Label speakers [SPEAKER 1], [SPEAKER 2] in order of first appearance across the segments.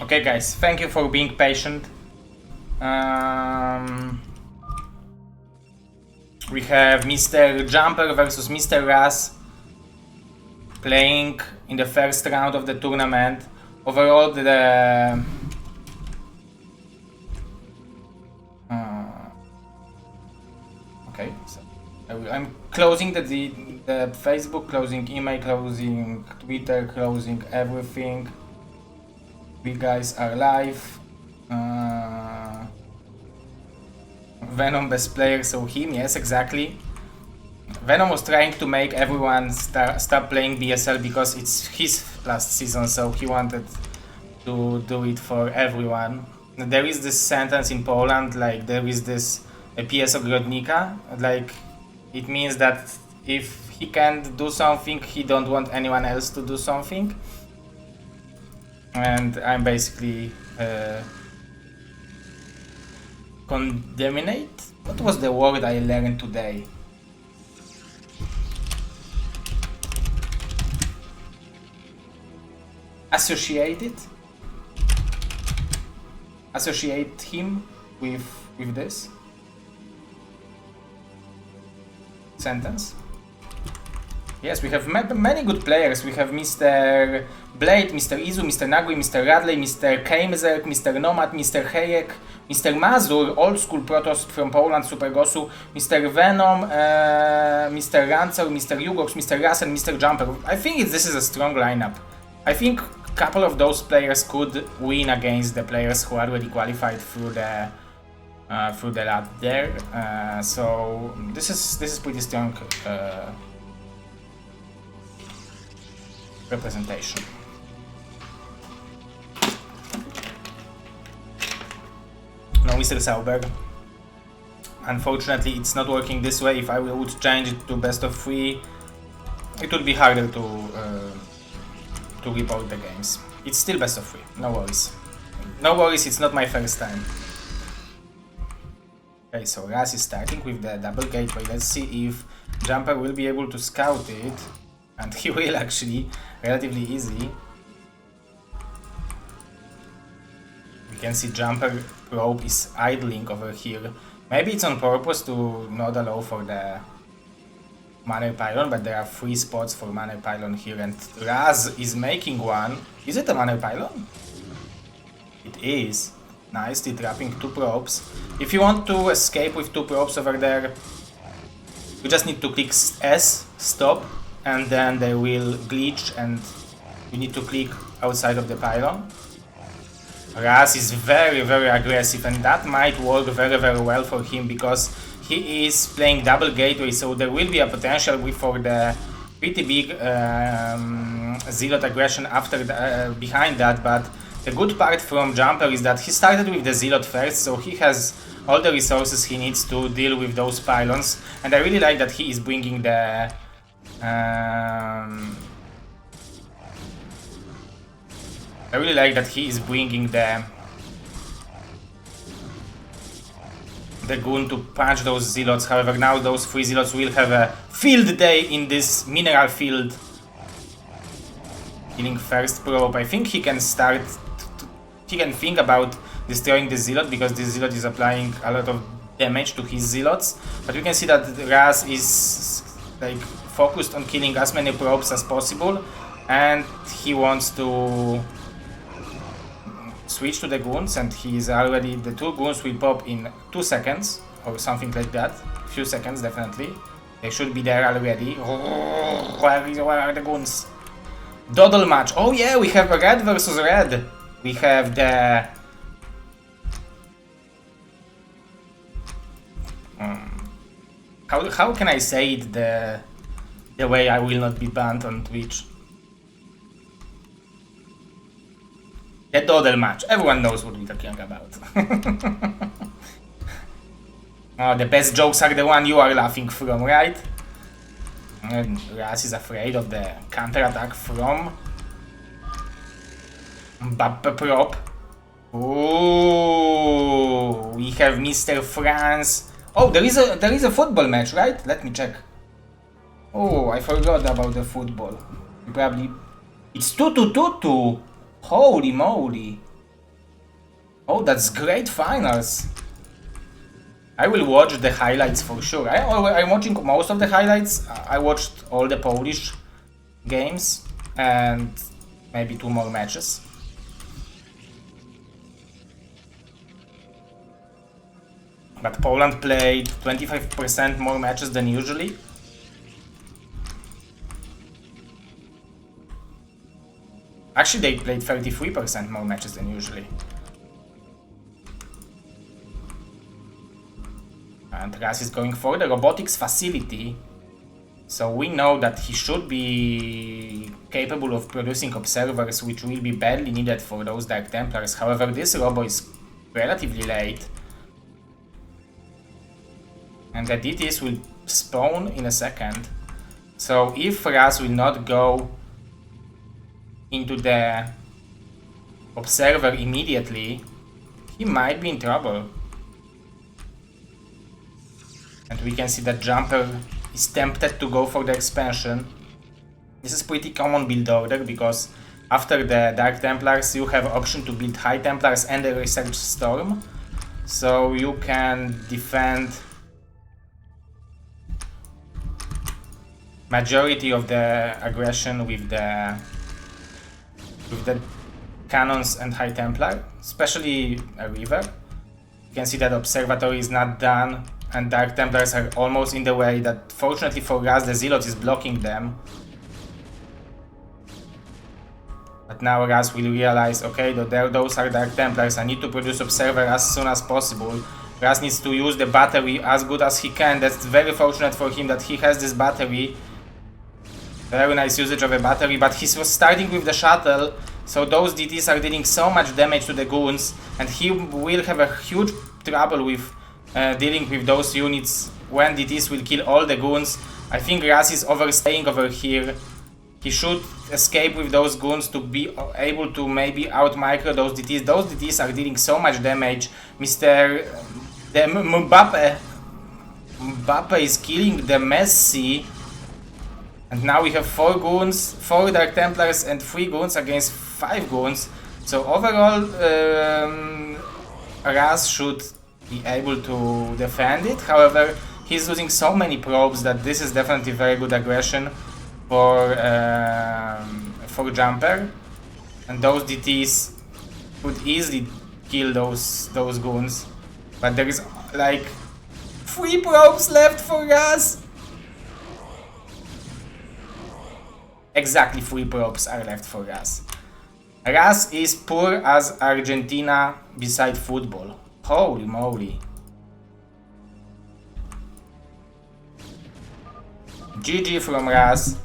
[SPEAKER 1] Okay guys, thank you for being patient. We have Mr. Jumper versus Mr. Raz playing in the first round of the tournament. Overall, the okay, so I'm closing the Facebook, closing email, closing Twitter, closing everything. We guys are live. Venom best player, so him, yes, exactly. Venom was trying to make everyone stop playing BSL because it's his last season, so he wanted to do it for everyone. There is this sentence in Poland, like there is this pies ogrodnika, like it means that if he can't do something, he don't want anyone else to do something. And I'm basically condemnate? What was the word I learned today? Associate him with this sentence. Yes, we have many good players. We have Mr. Blade, Mr. Izu, Mr. Nagrim, Mr. Radley, Mr. Keimzerk, Mr. Nomad, Mr. Hayek, Mr. Mazur, Old School Protoss from Poland, Super Gosu, Mr. Venom, Mr. Rancer, Mr. Yugox, Mr. Ras and Mr. Jumper. I think this is a strong lineup. I think a couple of those players could win against the players who already qualified through the ladder. So this is pretty strong representation. No, Mr. Sauber. Unfortunately, it's not working this way. If I would change it to best of 3, it would be harder to report the games. It's still best of 3. No worries. No worries. It's not my first time. Okay, so Raz is starting with the double gateway. Let's see if Jumper will be able to scout it, and he will actually, relatively easy. We can see Jumper probe is idling over here. Maybe it's on purpose to not allow for the Manor Pylon, but there are 3 spots for Manor Pylon here, and Raz is making one. Is it a Manor Pylon? It is. Nicely trapping 2 probes. If you want to escape with 2 probes over there, you just need to click S, stop, and then they will glitch and you need to click outside of the pylon. Raz is very aggressive, and that might work very well for him because he is playing double gateway, so there will be a potential for the pretty big zealot aggression after behind that. But the good part from Jumper is that he started with the zealot first, so he has all the resources he needs to deal with those pylons, and I really like that he is bringing the the goon to punch those zealots. However, now those 3 zealots will have a field day in this mineral field. Killing first probe. I think he can start. He can think about destroying the zealot because the zealot is applying a lot of damage to his zealots. But you can see that Raz is like focused on killing as many probes as possible, and he wants to switch to the goons, and he's already, the 2 goons will pop in 2 seconds or something like that. Few seconds definitely. They should be there already. Where are the goons? Doddle match. Oh yeah, we have red versus red. We have the how can I say it the way I will not be banned on Twitch? The Doddle match. Everyone knows what we're talking about. Oh, the best jokes are the one you are laughing from, right? And Raz is afraid of the counter-attack from Bappe Prop. Ooh, we have Mr. France. Oh, there is a football match, right? Let me check. Oh, I forgot about the football. Probably it's 2-2-2-2. Holy moly! Oh, that's great finals. I will watch the highlights for sure. I'm watching most of the highlights. I watched all the Polish games and maybe 2 more matches. But Poland played 25% more matches than usually. Actually, they played 33% more matches than usually. And Raz is going for the robotics facility. So we know that he should be capable of producing observers, which will be badly needed for those Dark Templars. However, this robo is relatively late. And the DTs will spawn in a second. So if Raz will not go into the observer immediately, he might be in trouble. And we can see that Jumper is tempted to go for the expansion. This is pretty common build order because after the Dark Templars you have option to build High Templars and the Research Storm. So you can defend majority of the aggression with the cannons and High Templar, especially a River. You can see that Observatory is not done and Dark Templars are almost in the way. That fortunately for us the Zealot is blocking them. But now Raz will realize, okay, those are Dark Templars, I need to produce Observer as soon as possible. Raz needs to use the battery as good as he can. That's very fortunate for him that he has this battery. Very nice usage of a battery, but he was starting with the shuttle, so those DTs are dealing so much damage to the goons, and he will have a huge trouble with dealing with those units when DTs will kill all the goons. I think Raz is overstaying over here. He should escape with those goons to be able to maybe out-micro those DTs. Those DTs are dealing so much damage. Mbappe is killing the Messi. And now we have 4 goons, 4 Dark Templars and 3 goons against 5 goons. So overall, Raz should be able to defend it. However, he's losing so many probes that this is definitely very good aggression for Jumper. And those DTs would easily kill those goons. But there is like 3 probes left for Raz. Exactly 3 probes are left for Raz. Raz is poor as Argentina beside football. Holy moly. GG from Raz.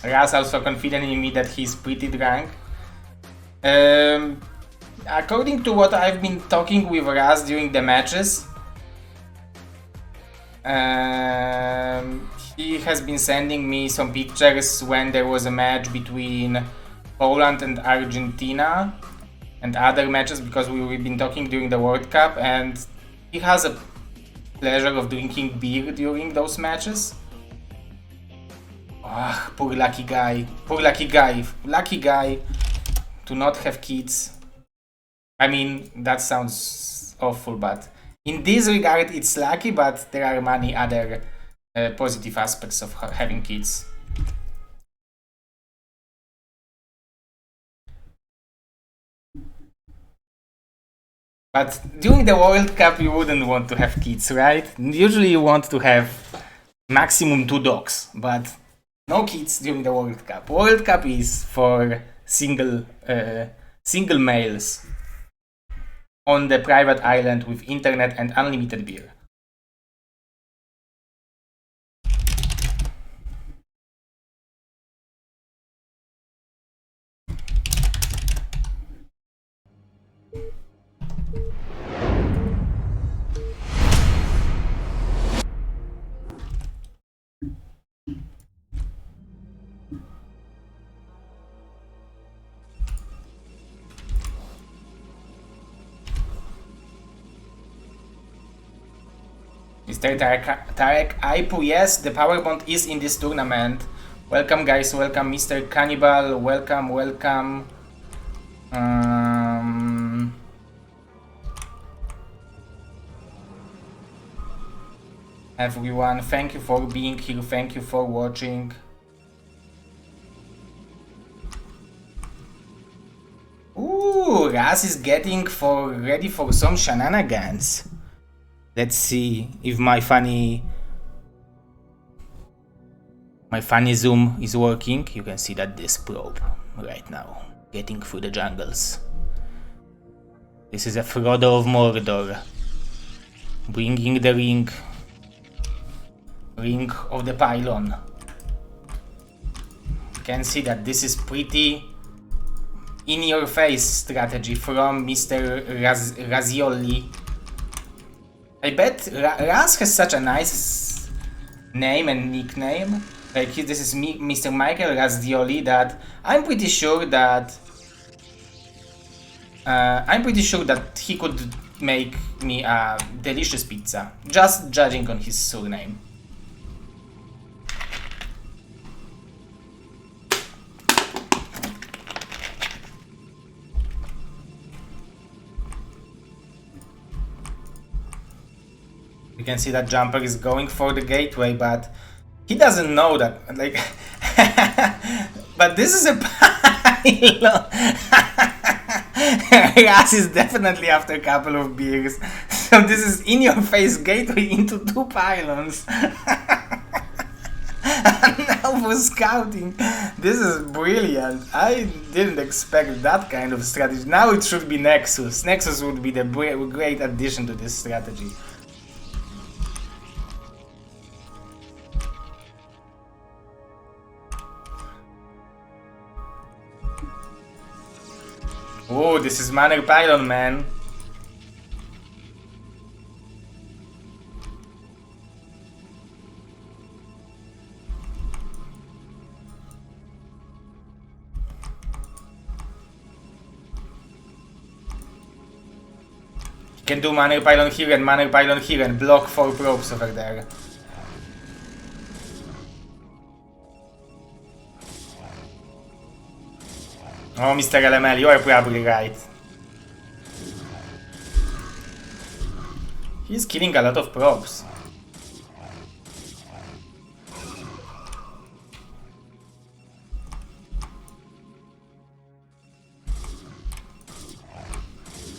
[SPEAKER 1] Raz also confident in me that he's pretty drunk. According to what I've been talking with Raz during the matches, he has been sending me some pictures when there was a match between Poland and Argentina and other matches, because we've been talking during the World Cup, and he has a pleasure of drinking beer during those matches. Oh, Ah, poor lucky guy. Poor lucky guy. Lucky guy to not have kids. I mean, that sounds awful, but in this regard, it's lucky, but there are many other positive aspects of having kids. But during the World Cup, you wouldn't want to have kids, right? Usually you want to have maximum 2 dogs, but no kids during the World Cup. World Cup is for single males on the private island with internet and unlimited beer. Mr. Tarek Aipu, yes, the power bond is in this tournament. Welcome guys, welcome Mr. Cannibal, welcome. Everyone, thank you for being here, thank you for watching. Ooh, Raz is getting ready for some shenanigans. Let's see if my funny zoom is working. You can see that this probe right now getting through the jungles. This is a Frodo of Mordor bringing the ring of the pylon. You can see that this is pretty in-your-face strategy from Mr. Razioli. I bet Raz has such a nice name and nickname. Like this is Mr. Michael Razzioli, that I'm pretty sure that he could make me a delicious pizza, just judging on his surname. You can see that Jumper is going for the gateway, but he doesn't know that, like, but this is a pylon. Raz is definitely after a couple of beers, so this is in-your-face gateway into 2 pylons. Now for scouting, this is brilliant. I didn't expect that kind of strategy. Now it should be Nexus. Nexus would be the great addition to this strategy. Oh, this is Manor Pylon, man. You can do Manor Pylon here and Manor Pylon here and block 4 probes over there. Oh, Mr. LML, you are probably right. He's killing a lot of probes.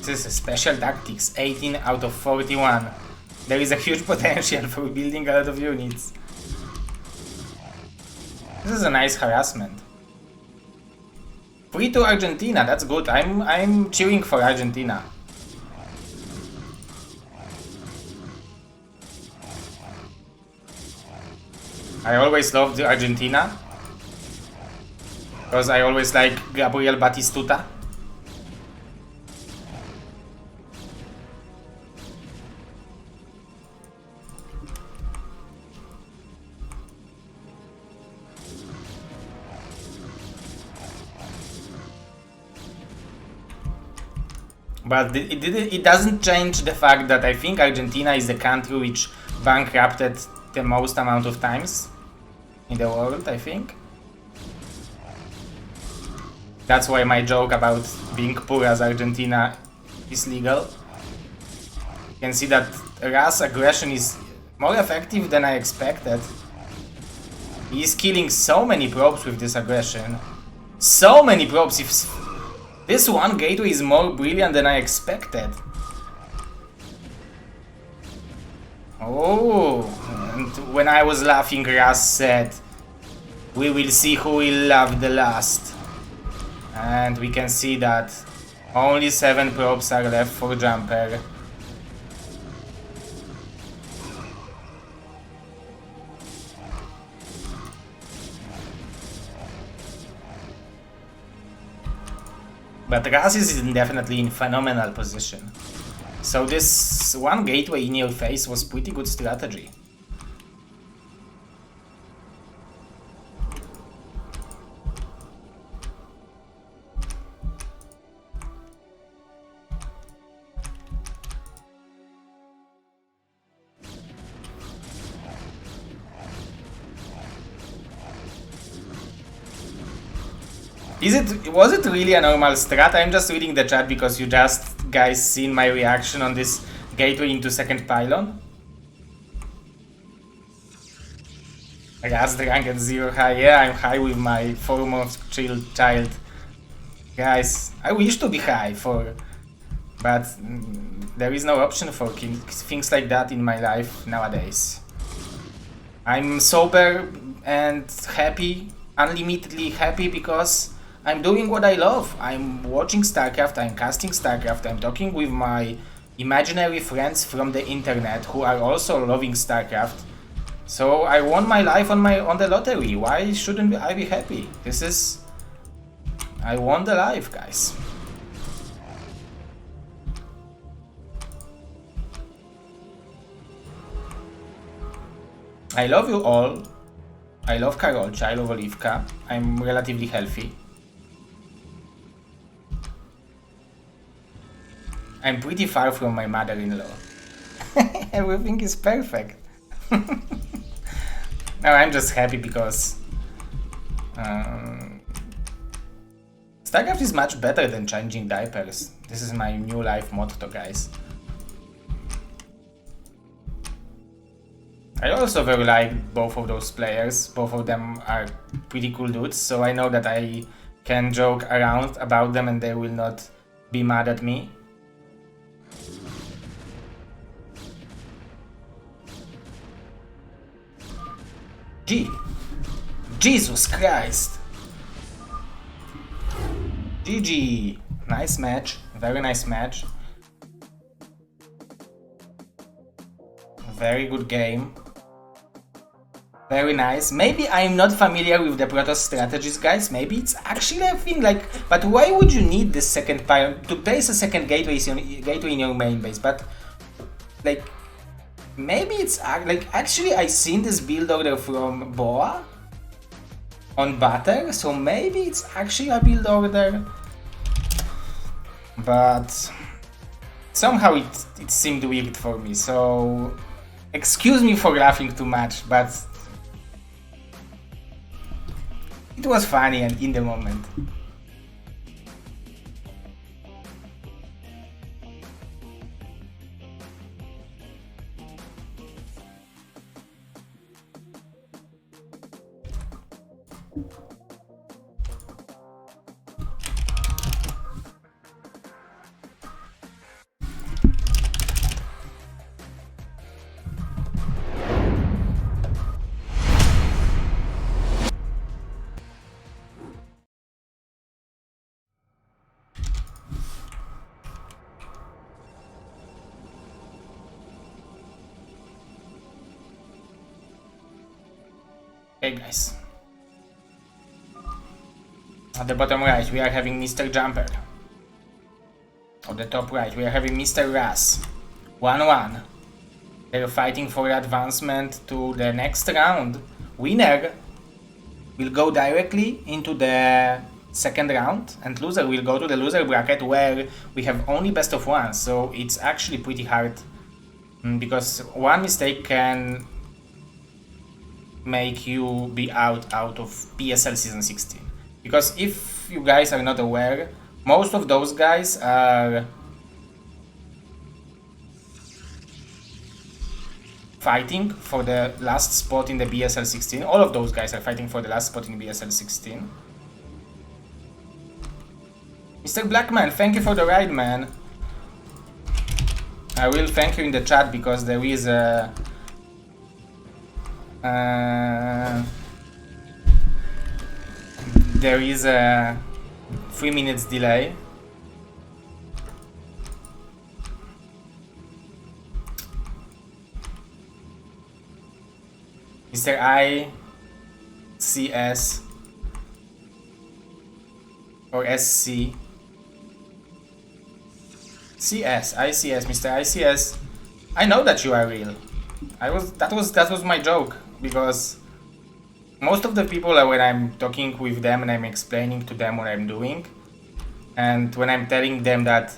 [SPEAKER 1] This is special tactics, 18 out of 41. There is a huge potential for building a lot of units. This is a nice harassment. 3 to Argentina, that's good. I'm cheering for Argentina. I always loved Argentina because I always like Gabriel Batistuta. But it doesn't change the fact that I think Argentina is the country which bankrupted the most amount of times. in the world, I think. That's why my joke about being poor as Argentina is legal. You can see that Ras aggression is more effective than I expected. He's killing so many probes with this aggression. So many probes. If this one gateway is more brilliant than I expected. Oh, and when I was laughing, Ras said, "We will see who will love the last." And we can see that only 7 probes are left for Jumper. But Ras is definitely in phenomenal position. So this one gateway in your face was pretty good strategy. Was it really a normal strat? I'm just reading the chat because you just guys seen my reaction on this gateway into second pylon. Ras drunk and zero high. Yeah, I'm high with my 4-month child. Guys, I wish to be high but there is no option for things like that in my life nowadays. I'm sober and happy, unlimitedly happy, because I'm doing what I love. I'm watching StarCraft, I'm casting StarCraft, I'm talking with my imaginary friends from the internet who are also loving StarCraft. So I won my life on the lottery. Why shouldn't I be happy? I won the life, guys. I love you all. I love Karolcia, I love Olivka. I'm relatively healthy. I'm pretty far from my mother-in-law. Everything is perfect. No, I'm just happy because StarCraft is much better than changing diapers. This is my new life motto, guys. I also very like both of those players. Both of them are pretty cool dudes, so I know that I can joke around about them and they will not be mad at me. Jesus Christ! GG! Nice match, very nice match. Very good game. Very nice. Maybe I'm not familiar with the Protoss strategies, guys. Maybe it's actually a thing, like, but why would you need this second pylon to place a second gateway in your main base? But like, maybe it's like, actually I seen this build order from Boa on Butter, so maybe it's actually a build order, but somehow it seemed weird for me. So excuse me for laughing too much, but it was funny and in the moment. Okay, guys. At the bottom right, we are having Mr. Jumper. On the top right, we are having Mr. Ras. 1-1. They're fighting for advancement to the next round. Winner will go directly into the second round, and loser will go to the loser bracket, where we have only best of one. So it's actually pretty hard, because one mistake can make you be out of BSL Season 16. Because if you guys are not aware, most of those guys are fighting for the last spot in the BSL16. All of those guys are fighting for the last spot in BSL16. Mr. Blackman, thank you for the ride, man. I will thank you in the chat because there is a... there is a 3 minutes delay. Mr. ICS or SC CS, ICS, Mr. ICS. I know that you are real. That was my joke, because most of the people are when I'm talking with them and I'm explaining to them what I'm doing, and when I'm telling them that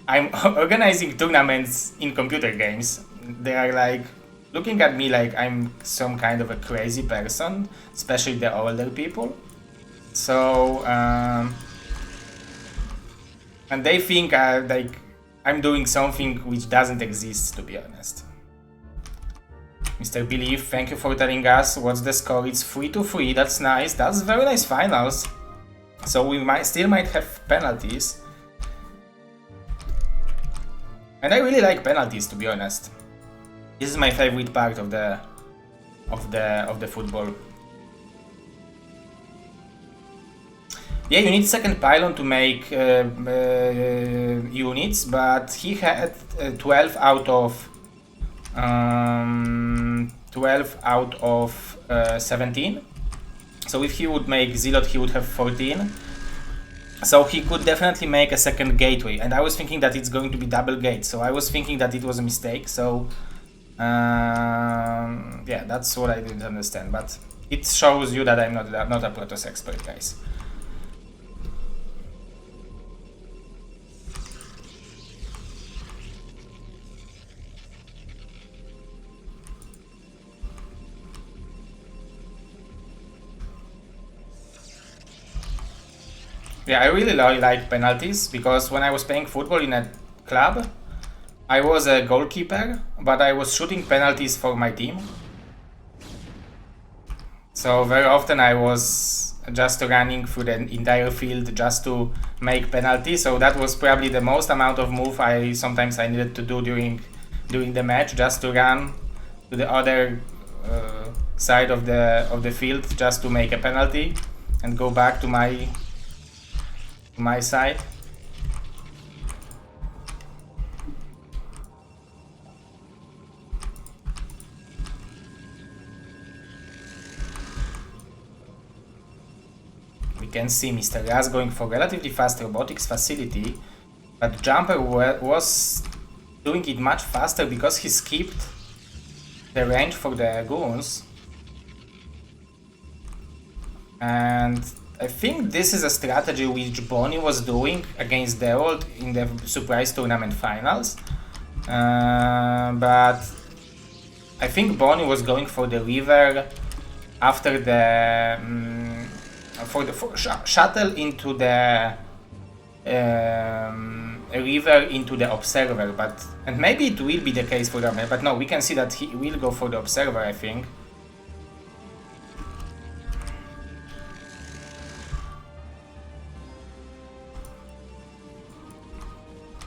[SPEAKER 1] I'm organizing tournaments in computer games, they are like looking at me like I'm some kind of a crazy person, especially the older people. So and they think like I'm doing something which doesn't exist, to be honest. Mr. Believe, thank you for telling us what's the score. It's 3-3. That's nice. That's very nice finals. So we still might have penalties. And I really like penalties, to be honest. This is my favorite part of the football. Yeah, you need second pylon to make units, but he had 12 out of 17. So if he would make Zealot, he would have 14. So he could definitely make a second gateway. And I was thinking that it's going to be double gate. So I was thinking that it was a mistake. So yeah, that's what I didn't understand. But it shows you that I'm not a Protoss expert, guys. Yeah, I really like penalties, because when I was playing football in a club, I was a goalkeeper, but I was shooting penalties for my team. So very often I was just running through the entire field just to make penalties. So that was probably the most amount of move sometimes I needed to do during the match, just to run to the other side of the field just to make a penalty and go back to my side. We can see Mr. Raz going for relatively fast robotics facility, but Jumper was doing it much faster because he skipped the range for the goons. And I think this is a strategy which Bonnie was doing against Derold in the Surprise Tournament finals. But I think Bonnie was going for the river after the shuttle into the river into the observer, and maybe it will be the case for them, but no, we can see that he will go for the observer, I think.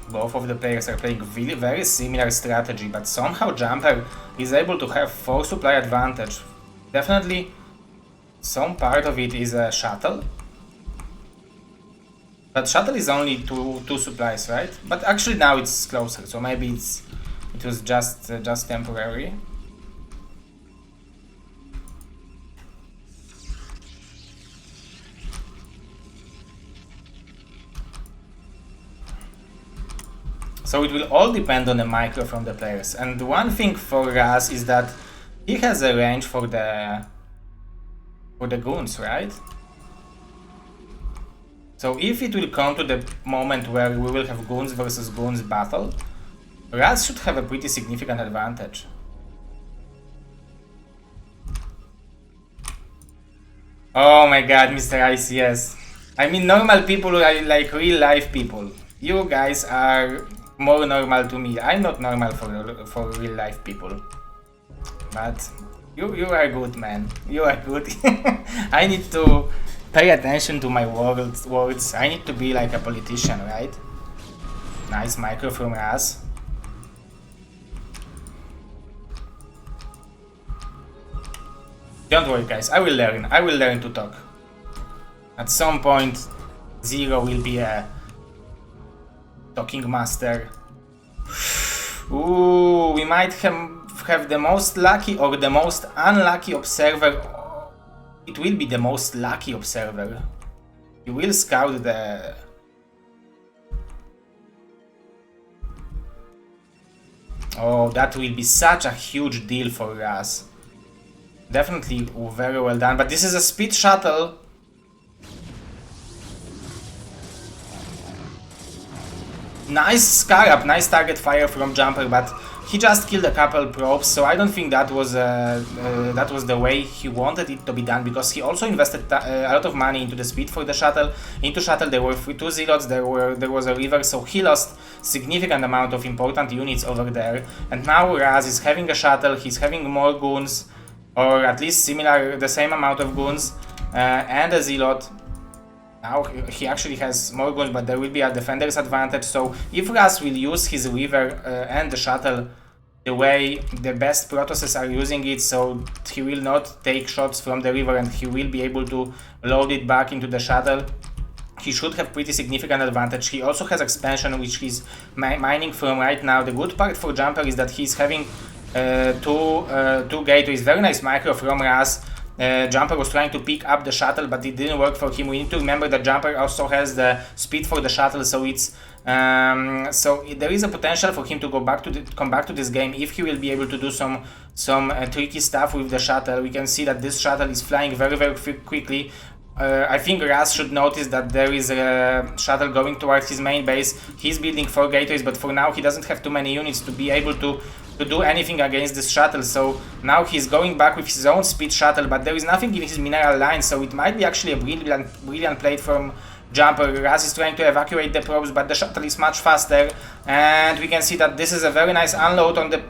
[SPEAKER 1] Both of the players are playing really very similar strategy, but somehow Jumper is able to have 4 supply advantage. Definitely some part of it is a shuttle. But shuttle is only two supplies, right? But actually now it's closer, so maybe it was just temporary. So it will all depend on the micro from the players. And one thing for us is that he has a range for the goons, right? So if it will come to the moment where we will have goons versus goons battle, Raz should have a pretty significant advantage. Oh my god, Mr. Ice, yes. I mean, normal people are like real life people. You guys are more normal to me. I'm not normal for real life people. But you are good, man. You are good. I need to pay attention to my words. I need to be like a politician, right? Nice micro from Raz. Don't worry, guys. I will learn. I will learn to talk. At some point, Zero will be a talking master. Ooh, we might have the most lucky or the most unlucky observer. It will be the most lucky observer. He will scout the... Oh, that will be such a huge deal for us. Definitely very well done, but this is a speed shuttle. Nice Scarab, nice target fire from Jumper, but he just killed a couple probes, so I don't think that was the way he wanted it to be done, because he also invested a lot of money into the speed for the shuttle. Into shuttle there were 2 zealots, there was a river, so he lost significant amount of important units over there. And now Raz is having a shuttle, he's having more goons, or at least similar, the same amount of goons, and a zealot. Now he actually has more goons, but there will be a defender's advantage. So if Raz will use his river and the shuttle the way the best Protosses are using it, so he will not take shots from the river and he will be able to load it back into the shuttle, he should have pretty significant advantage. He also has expansion, which he's mining from right now. The good part for Jumper is that he's having two gateways. Very nice micro from Raz. Jumper was trying to pick up the shuttle, but it didn't work for him. We need to remember that Jumper also has the speed for the shuttle, so it's there is a potential for him to come back to this game if he will be able to do some tricky stuff with the shuttle. We can see that this shuttle is flying very quickly. I think Raz should notice that there is a shuttle going towards his main base. He's building 4 gateways, but for now he doesn't have too many units to be able to do anything against this shuttle. So now he's going back with his own speed shuttle, but there is nothing in his mineral line, so it might be actually a brilliant play from Jumper. Raz is trying to evacuate the probes, but the shuttle is much faster, and we can see that this is a very nice unload on the...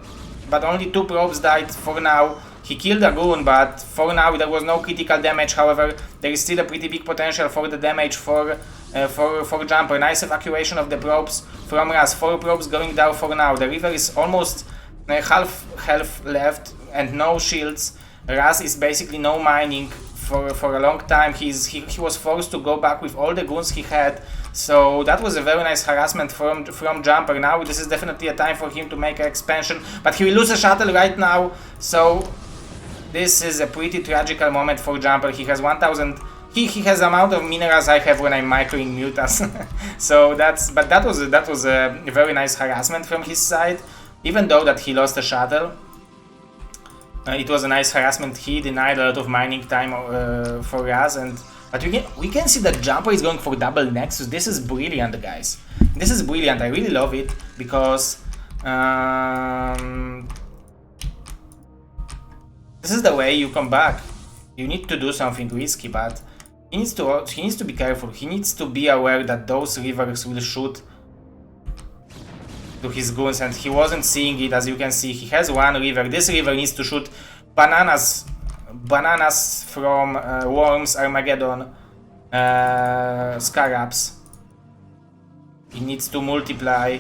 [SPEAKER 1] but only 2 probes died for now. He killed a goon, but for now there was no critical damage. However, there is still a pretty big potential for the damage for Jumper. Nice evacuation of the probes from Raz. 4 probes going down for now. The river is almost half health left and no shields. Raz is basically no mining for a long time. He was forced to go back with all the goons he had. So that was a very nice harassment from Jumper. Now this is definitely a time for him to make an expansion, but he will lose a shuttle right now. So this is a pretty tragical moment for Jumper. He has 1000. He has the amount of minerals I have when I'm microing Mutas. So that was a very nice harassment from his side. Even though that he lost a shuttle, it was a nice harassment. He denied a lot of mining time for Raz, but we can see that Jumper is going for double Nexus. This is brilliant, guys. This is brilliant. I really love it because this is the way you come back. You need to do something risky, but he needs to be careful. He needs to be aware that those rivers will shoot to his goons, and he wasn't seeing it. As you can see, he has 1 river. This river needs to shoot bananas from Worms, Armageddon, Scarabs. He needs to multiply.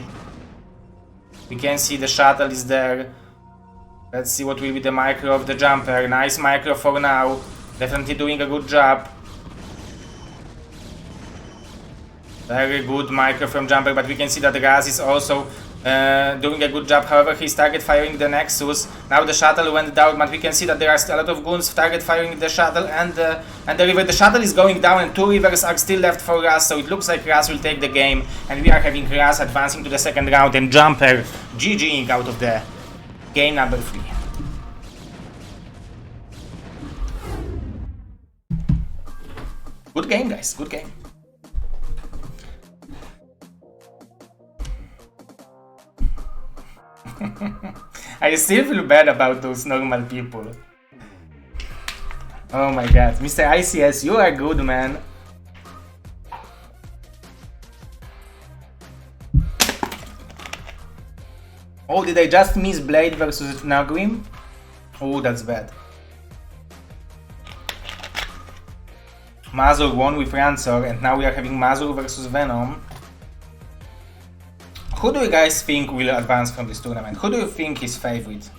[SPEAKER 1] We can see the shuttle is there. Let's see what will be the micro of the Jumper. Nice micro for now. Definitely doing a good job. Very good micro from Jumper, but we can see that Raz is also doing a good job. However, he's target firing the Nexus. Now the shuttle went down, but we can see that there are still a lot of goons target firing the shuttle and the river. The shuttle is going down and 2 rivers are still left for Raz, so it looks like Raz will take the game, and we are having Raz advancing to the 2nd round and Jumper GGing out of the game number 3. Good game, guys. Good game. I still feel bad about those normal people. Oh my god, Mr. ICS, you are good, man. Oh, did I just miss Blade versus Nagrim? Oh, that's bad. Mazur won with Rancor, and now we are having Mazur versus Venom. Who do you guys think will advance from this tournament? Who do you think is favorite?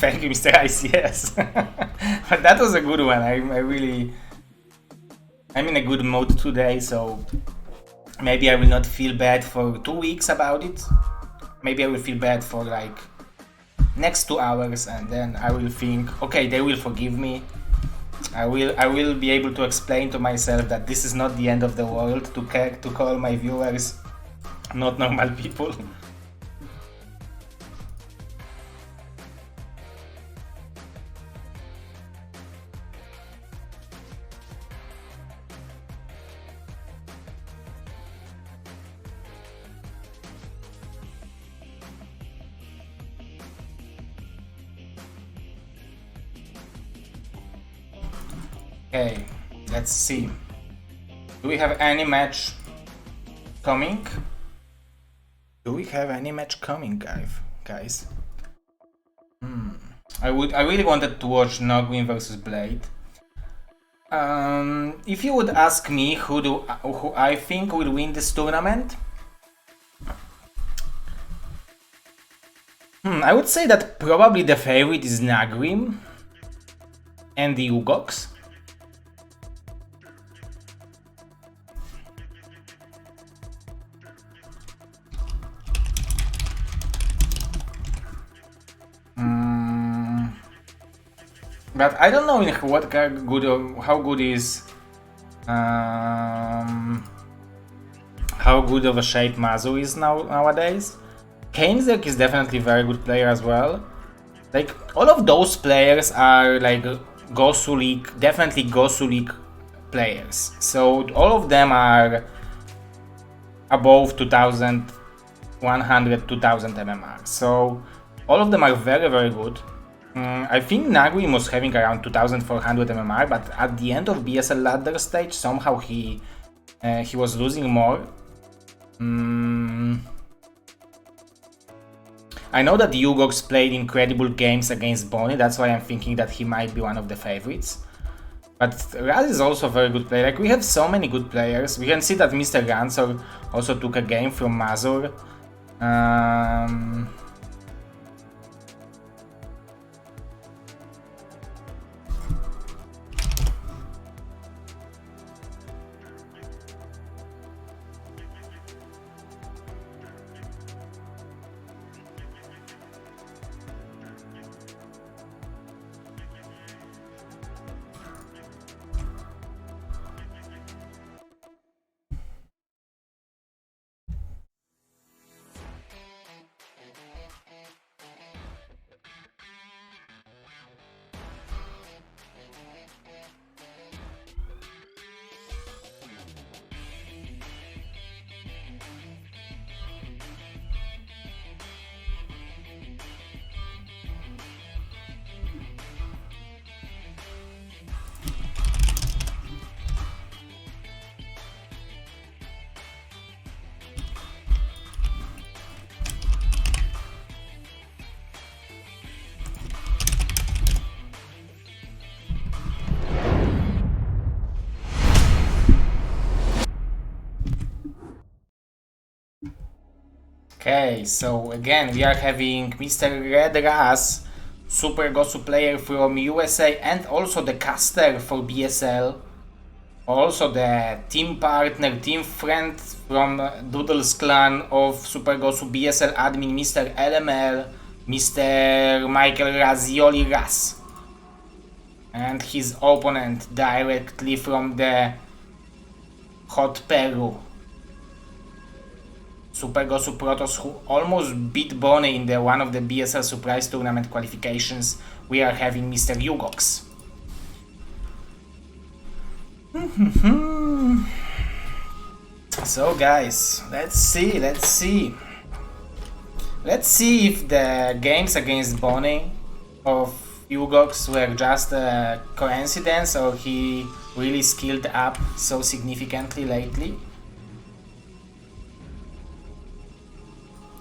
[SPEAKER 1] Thank you, Mr. ICS. But that was a good one. I'm in a good mood today, so maybe I will not feel bad for 2 weeks about it. Maybe I will feel bad for like next 2 hours, and then I will think, okay, they will forgive me. I will be able to explain to myself that this is not the end of the world to call my viewers not normal people. Okay, let's see. Do we have any match coming? Do we have any match coming, guys? I really wanted to watch Nagrim versus Blade. If you would ask me who I think will win this tournament, I would say that probably the favorite is Nagrim and the Yugox. But I don't know in what good or how good is how good of a shape Mazu is nowadays. Kainzek is definitely a very good player as well. Like all of those players are like Gosu League, definitely Gosu League players. So all of them are above 2100, 2000 MMR. So all of them are very, very good. I think Nagrim was having around 2400 MMR, but at the end of BSL Ladder Stage, somehow he was losing more. I know that Yugox played incredible games against Bonnie, that's why I'm thinking that he might be one of the favorites. But Raz is also a very good player. Like we have so many good players. We can see that Mr. Ransor also took a game from Mazur. Okay, so again we are having Mr. Red Ras, Super Gosu player from USA and also the caster for BSL. Also the team partner, team friend from Doodle's clan of Super Gosu BSL admin Mr. LML, Mr. Michael Razioli Ras. And his opponent directly from the hot Peru. Super Gosu Protoss, who almost beat Bonnie in one of the BSL Surprise Tournament qualifications. We are having Mr. Yugox. So guys, let's see. Let's see if the games against Bonnie of Yugox were just a coincidence or he really skilled up so significantly lately.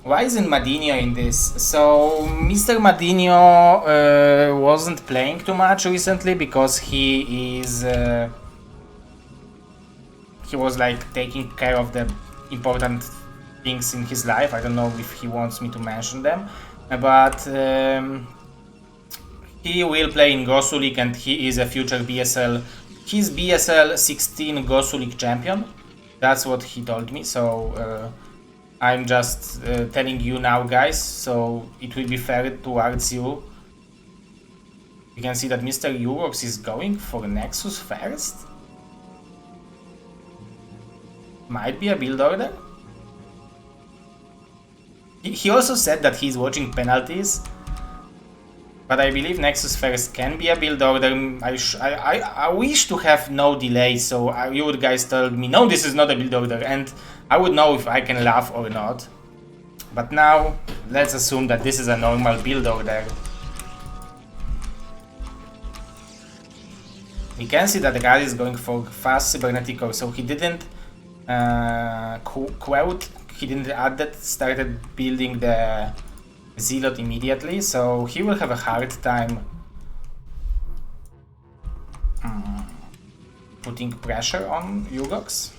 [SPEAKER 1] Why isn't Madinho in this? So Mr. Madinho wasn't playing too much recently because he was like taking care of the important things in his life. I don't know if he wants me to mention them, but he will play in Gosu League and he is a future BSL. He's BSL16 Gosu League champion. That's what he told me. So I'm just telling you now, guys, so it will be fair towards you. You can see that Mr. Yugox is going for Nexus first. Might be a build order. He also said that he's watching penalties, but I believe Nexus first can be a build order. I wish to have no delay, so you would guys told me, no, this is not a build order, and I would know if I can laugh or not. But now, let's assume that this is a normal build order. We can see that the guy is going for fast Cybernetico, so he didn't quote. He didn't add that, started building the Zealot immediately, so he will have a hard time putting pressure on Yugox.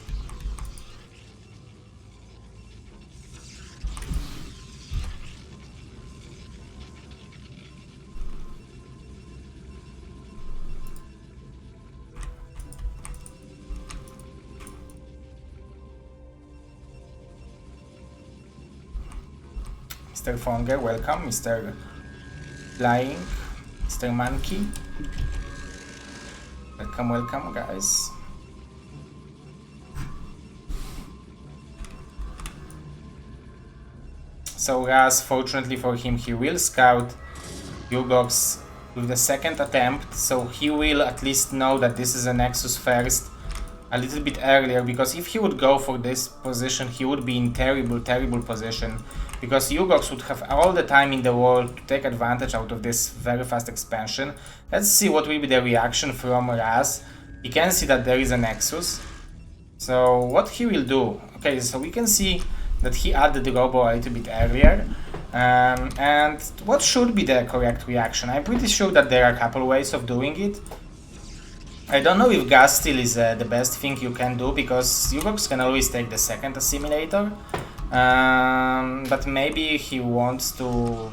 [SPEAKER 1] Mr. Fonger, welcome. Mr. Flying, Mr. Monkey. Welcome, welcome, guys. So Raz, fortunately for him, he will scout Yugox with the second attempt, so he will at least know that this is a Nexus first a little bit earlier, because if he would go for this position, he would be in terrible position, because Yugox would have all the time in the world to take advantage out of this very fast expansion. Let's see what will be the reaction from Raz. You can see that there is a Nexus. So what he will do, okay, so we can see that he added the Robo a little bit earlier. And what should be the correct reaction? I'm pretty sure that there are a couple ways of doing it. I don't know if gas steal is the best thing you can do, because Yugox can always take the second assimilator. But maybe he wants to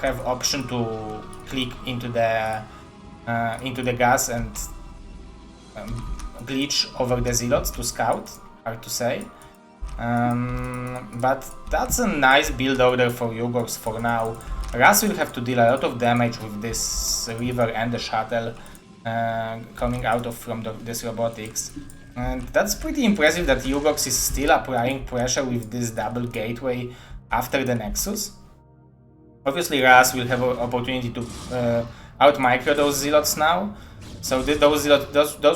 [SPEAKER 1] have option to click into the gas and glitch over the zealots to scout, hard to say. But that's a nice build order for Yugox for now. Ras will have to deal a lot of damage with this river and the shuttle coming out from this robotics. And that's pretty impressive that Yugox is still applying pressure with this double gateway after the Nexus. Obviously Ras will have an opportunity to out-micro those zealots now. So those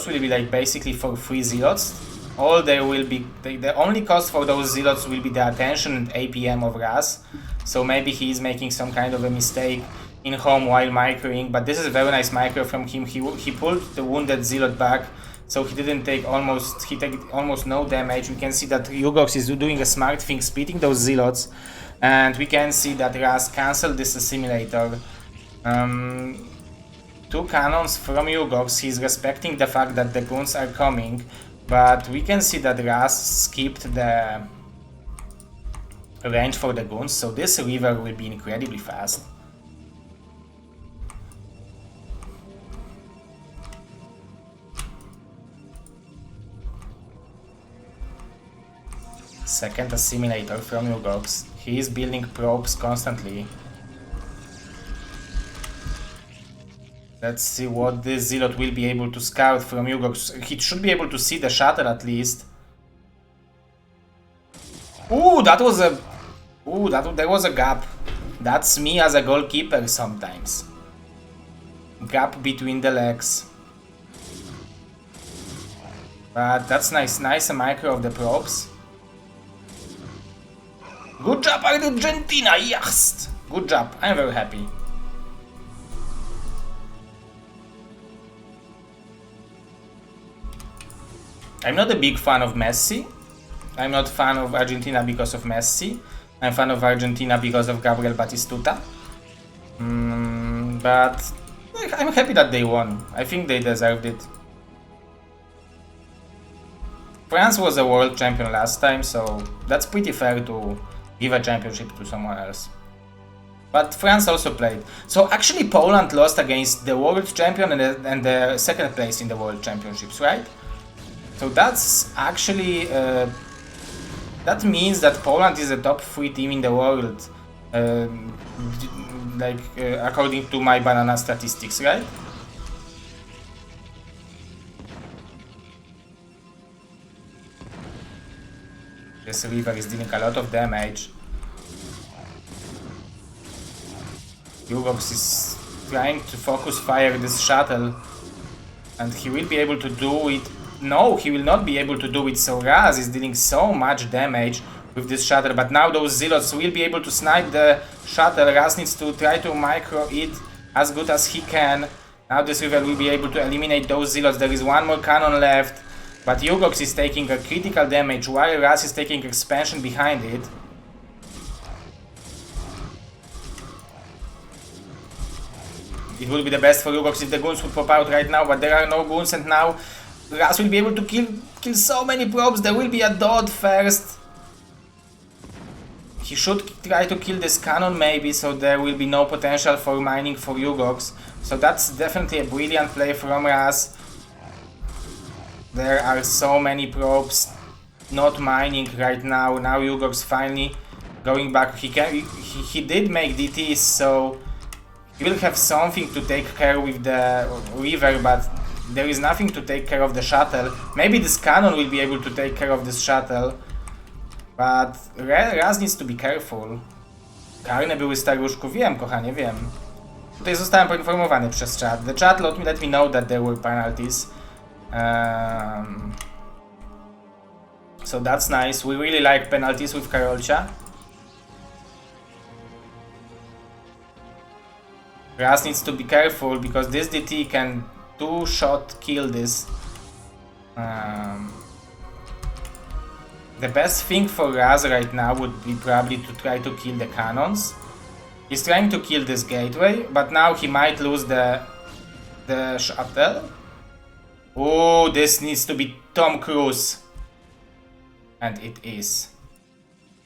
[SPEAKER 1] will be like basically for free zealots. All there will be, the only cost for those zealots will be the attention and APM of Ras. So maybe he is making some kind of a mistake in home while microing, but this is a very nice micro from him. He pulled the wounded zealot back, so he took almost no damage. We can see that Yugox is doing a smart thing, splitting those zealots, and we can see that Ras cancelled this assimilator. 2 cannons from Yugox. He's respecting the fact that the goons are coming, but we can see that Ras skipped the range for the goons, so this river will be incredibly fast. Second assimilator from Yugox. He is building probes constantly. Let's see what this zealot will be able to scout from Yugox. He should be able to see the shuttle at least. Ooh, that was a... Ooh, there was a gap. That's me as a goalkeeper sometimes. Gap between the legs. But that's nice. Nice micro of the probes. Good job, Argentina, yes! Good job, I'm very happy. I'm not a big fan of Messi. I'm not a fan of Argentina because of Messi. I'm a fan of Argentina because of Gabriel Batistuta. But I'm happy that they won. I think they deserved it. France was a world champion last time, so that's pretty fair to give a championship to someone else. But France also played. So actually Poland lost against the world champion and the second place in the world championships, right? So that's actually, that means that Poland is a top 3 team in the world, according to my banana statistics, right? This river is dealing a lot of damage. Yugox is trying to focus fire this shuttle, and he will be able to do it. No, he will not be able to do it, so Raz is dealing so much damage with this shuttle, but now those zealots will be able to snipe the shuttle. Raz needs to try to micro it as good as he can. Now this river will be able to eliminate those zealots. There is one more cannon left, but Yugox is taking a critical damage while Raz is taking expansion behind it. It would be the best for Yugox if the goons would pop out right now, but there are no goons, and now Raz will be able to kill so many probes. There will be a dot first. He should try to kill this cannon maybe, so there will be no potential for mining for Yugox. So that's definitely a brilliant play from Raz. There are so many probes not mining right now. Now Yugox finally going back. He did make DTs, so he will have something to take care with the river, but there is nothing to take care of the shuttle. Maybe this cannon will be able to take care of this shuttle, but Raz needs to be careful. Karne były staruszku, wiem kochanie, wiem. Tutaj zostałem poinformowany przez chat. The chat let me know that there were penalties. So that's nice. We really like penalties with Karolcia. Raz needs to be careful because this DT can two-shot kill this. The best thing for Raz right now would be probably to try to kill the cannons. He's trying to kill this gateway, but now he might lose the shuttle. Oh, this needs to be Tom Cruise. And it is.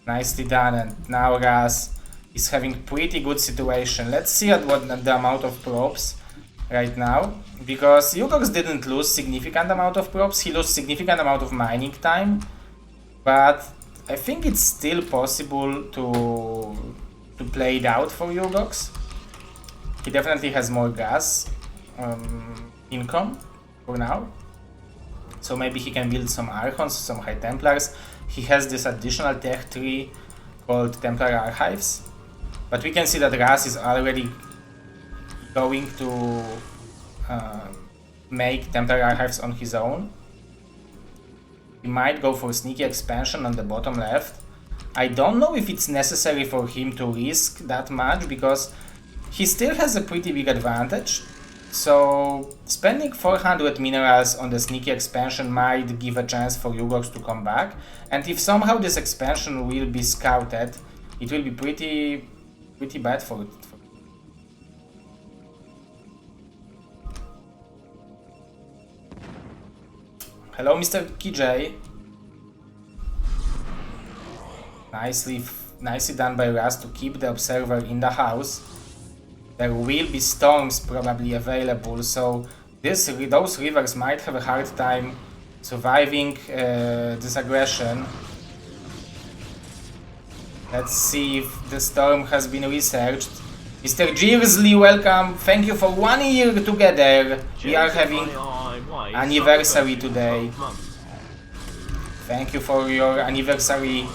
[SPEAKER 1] Nicely done, and now Raz is having pretty good situation. Let's see at what the amount of probes right now, because Yugox didn't lose significant amount of probes, he lost significant amount of mining time, but I think it's still possible to play it out for Yugox. He definitely has more gas income for now, so maybe he can build some Archons, some High Templars. He has this additional tech tree called Templar Archives, but we can see that Raz is already going to make Templar Archives on his own. He might go for sneaky expansion on the bottom left. I don't know if it's necessary for him to risk that much, because he still has a pretty big advantage. So spending 400 minerals on the sneaky expansion might give a chance for Yugox to come back. And if somehow this expansion will be scouted, it will be pretty bad for it. Hello, Mr. KJ. Nicely done by Raz to keep the observer in the house. There will be storms probably available, so those rivers might have a hard time surviving this aggression. Let's see if the storm has been researched. Mr. Jeersley, welcome. Thank you for 1 year together. We are having anniversary today. Thank you for your anniversary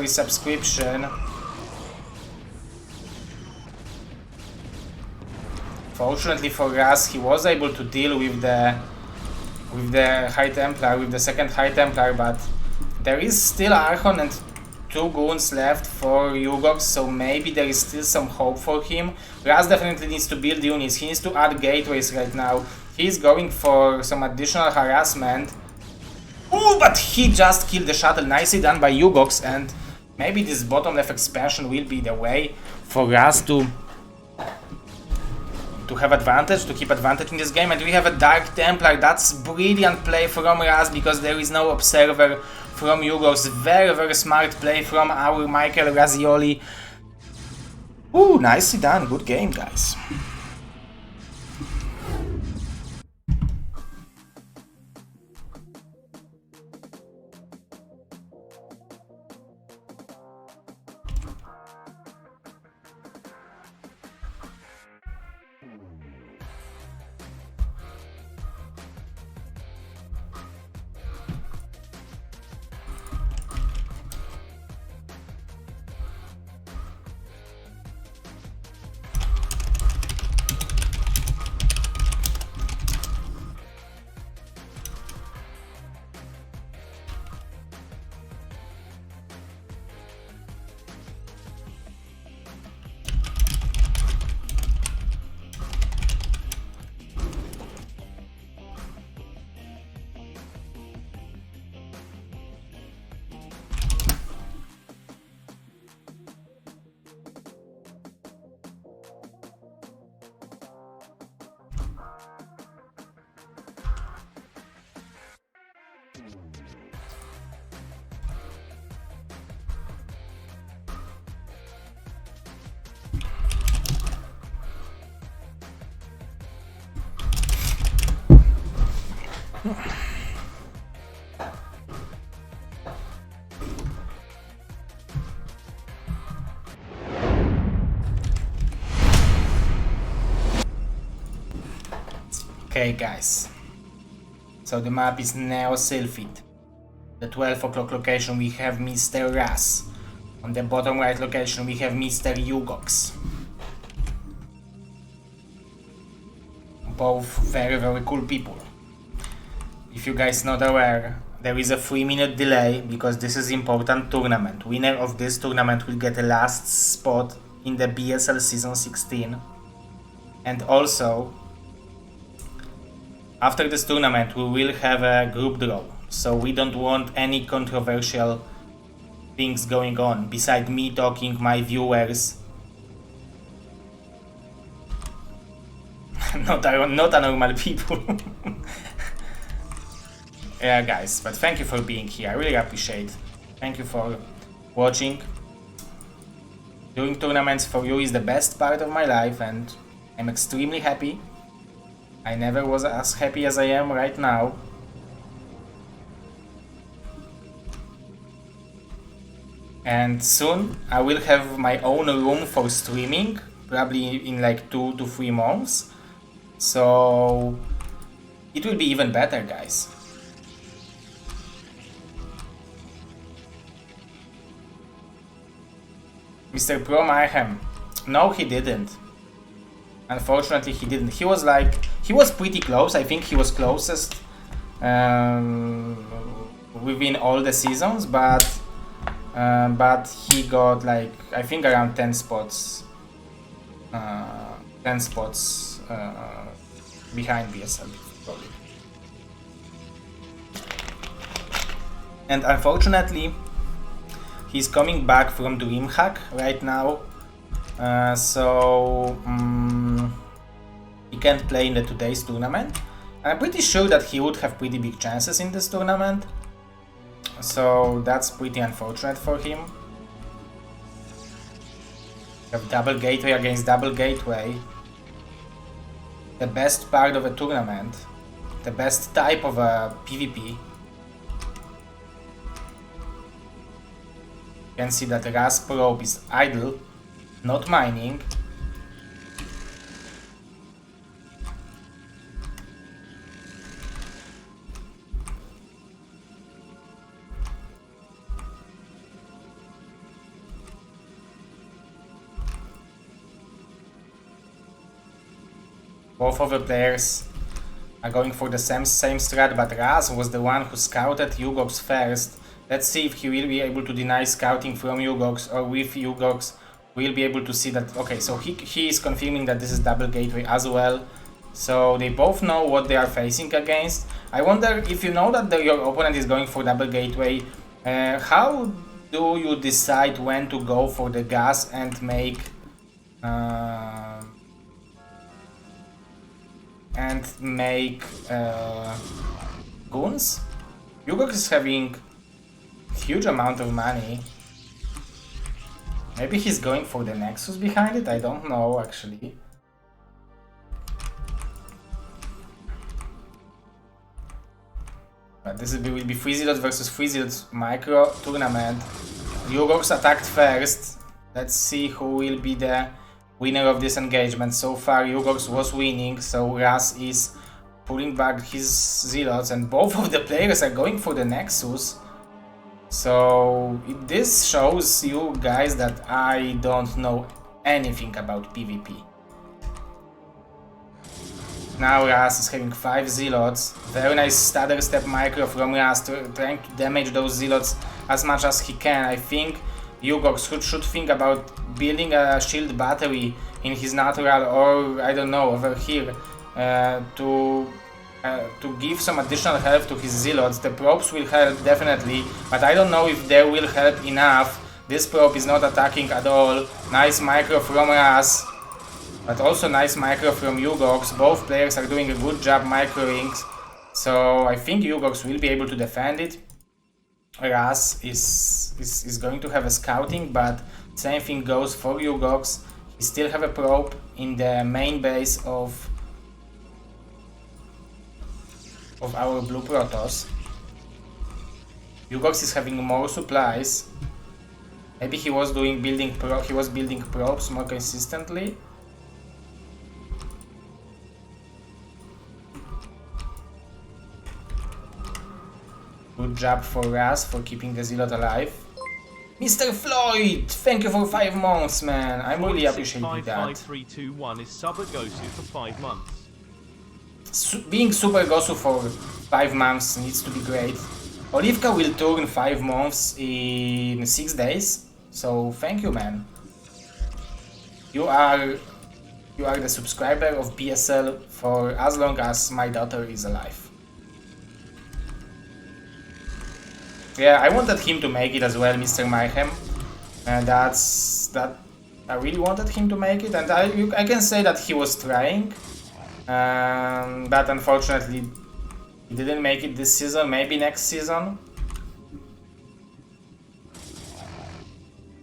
[SPEAKER 1] subscription. Fortunately for Raz, he was able to deal with the High Templar, with the second High Templar, but there is still Archon and 2 goons left for Yugox, so maybe there is still some hope for him. Raz definitely needs to build units, he needs to add gateways right now. He's going for some additional harassment. Ooh, but he just killed the shuttle, nicely done by Yugox, and maybe this bottom left expansion will be the way for Raz to have advantage, to keep advantage in this game. And we have a Dark Templar. That's brilliant play from Raz because there is no observer from Yugox. Very, very smart play from our Michael Razioli. Ooh, nicely done. Good game, guys. Okay, guys, so the map is Neo Sylphid. The 12 o'clock location we have Mr. Raz. On the bottom right location we have Mr. Yugox. Both very, very cool people. If you guys not aware, there is a 3-minute delay because this is important tournament. Winner of this tournament will get a last spot in the BSL Season 16. And also, after this tournament we will have a group draw. So we don't want any controversial things going on, beside me talking, my viewers. not a normal people. Yeah, guys, but thank you for being here, I really appreciate. Thank you for watching. Doing tournaments for you is the best part of my life and I'm extremely happy. I never was as happy as I am right now. And soon I will have my own room for streaming, probably in like 2 to 3 months. So it will be even better, guys. Mr. Pro Mayhem. No, he didn't. Unfortunately, he didn't. He was pretty close. I think he was closest within all the seasons, but he got like, I think around 10 spots. 10 spots behind BSL probably. And unfortunately, he's coming back from DreamHack right now. So he can't play in today's tournament. I'm pretty sure that he would have pretty big chances in this tournament. So that's pretty unfortunate for him. You have double gateway against double gateway. The best part of a tournament. The best type of a PvP. You can see that Raz Probe is idle, not mining. Both of the players are going for the same strat, but Raz was the one who scouted Yugox first. Let's see if he will be able to deny scouting from Yugox, or with Yugox we'll be able to see that. Okay, so he is confirming that this is double gateway as well. So they both know what they are facing against. I wonder if you know that your opponent is going for double gateway, how do you decide when to go for the gas and make goons? Yugox is having huge amount of money. Maybe he's going for the Nexus behind it, I don't know actually. But this will be 3-0 versus 3-0 micro tournament. Yugox attacked first. Let's see who will be the winner of this engagement. So far Yugox was winning, so Raz is pulling back his zealots and both of the players are going for the Nexus. So this shows you guys that I don't know anything about PvP. Now Raz is having 5 zealots. Very nice stutter step micro from Raz, trying to damage those zealots as much as he can. I think Yugox should think about building a shield battery in his natural, or I don't know, over here, to give some additional help to his zealots. The probes will help definitely, but I don't know if they will help enough. This probe is not attacking at all. Nice micro from Raz, but also nice micro from Yugox. Both players are doing a good job microing, so I think Yugox will be able to defend it. Raz is going to have a scouting, but same thing goes for Yugox. He still have a probe in the main base of our blue Protoss. Yugox is having more supplies. Maybe he was building probes more consistently. Good job for Raz for keeping the zealot alive. Mr. Floyd, thank you for 5 months, man. I'm really appreciating that.
[SPEAKER 2] 5321 is Super Gosu for 5 months.
[SPEAKER 1] Being Super Gosu for 5 months needs to be great. Olivka will turn 5 months in 6 days, so thank you, man. You are the subscriber of BSL for as long as my daughter is alive. Yeah, I wanted him to make it as well, Mr. Mayhem, and that I really wanted him to make it, and I can say that he was trying, but unfortunately he didn't make it this season. Maybe next season.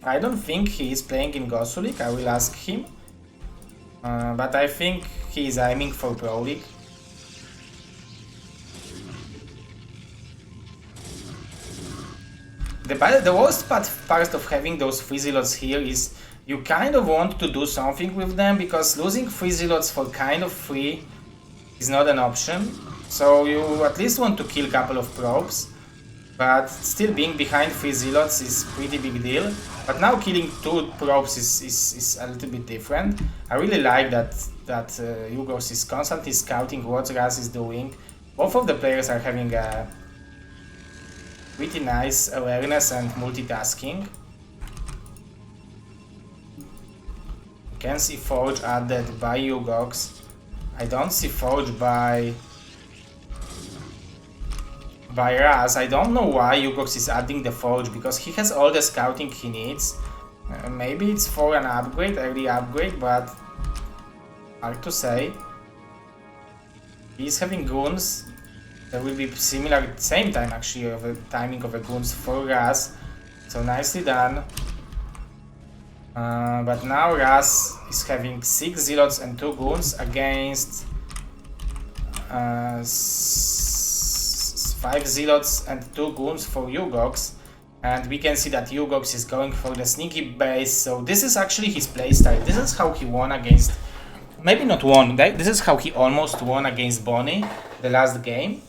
[SPEAKER 1] I don't think he is playing in Gosu League. I will ask him, but I think he is aiming for Pro League. The worst part of having those 3 zealots here is you kind of want to do something with them, because losing 3 zealots for kind of free is not an option. So you at least want to kill a couple of probes, but still being behind 3 zealots is pretty big deal. But now killing 2 probes is a little bit different. I really like that Yugox is constantly scouting what Raz is doing. Both of the players are having a pretty nice awareness and multitasking. You can see Forge added by Yugox. I don't see Forge by Raz. I don't know why Yugox is adding the Forge, because he has all the scouting he needs. Maybe it's for an upgrade, early upgrade, but hard to say. He's having goons. There will be similar, same time actually, of the timing of the goons for Raz, so nicely done. But now Raz is having 6 zealots and 2 goons against 5 zealots and 2 goons for Yugox, and we can see that Yugox is going for the sneaky base. So this is actually his playstyle. This is how he won against, maybe not won, this is how he almost won against Bonnie the last game.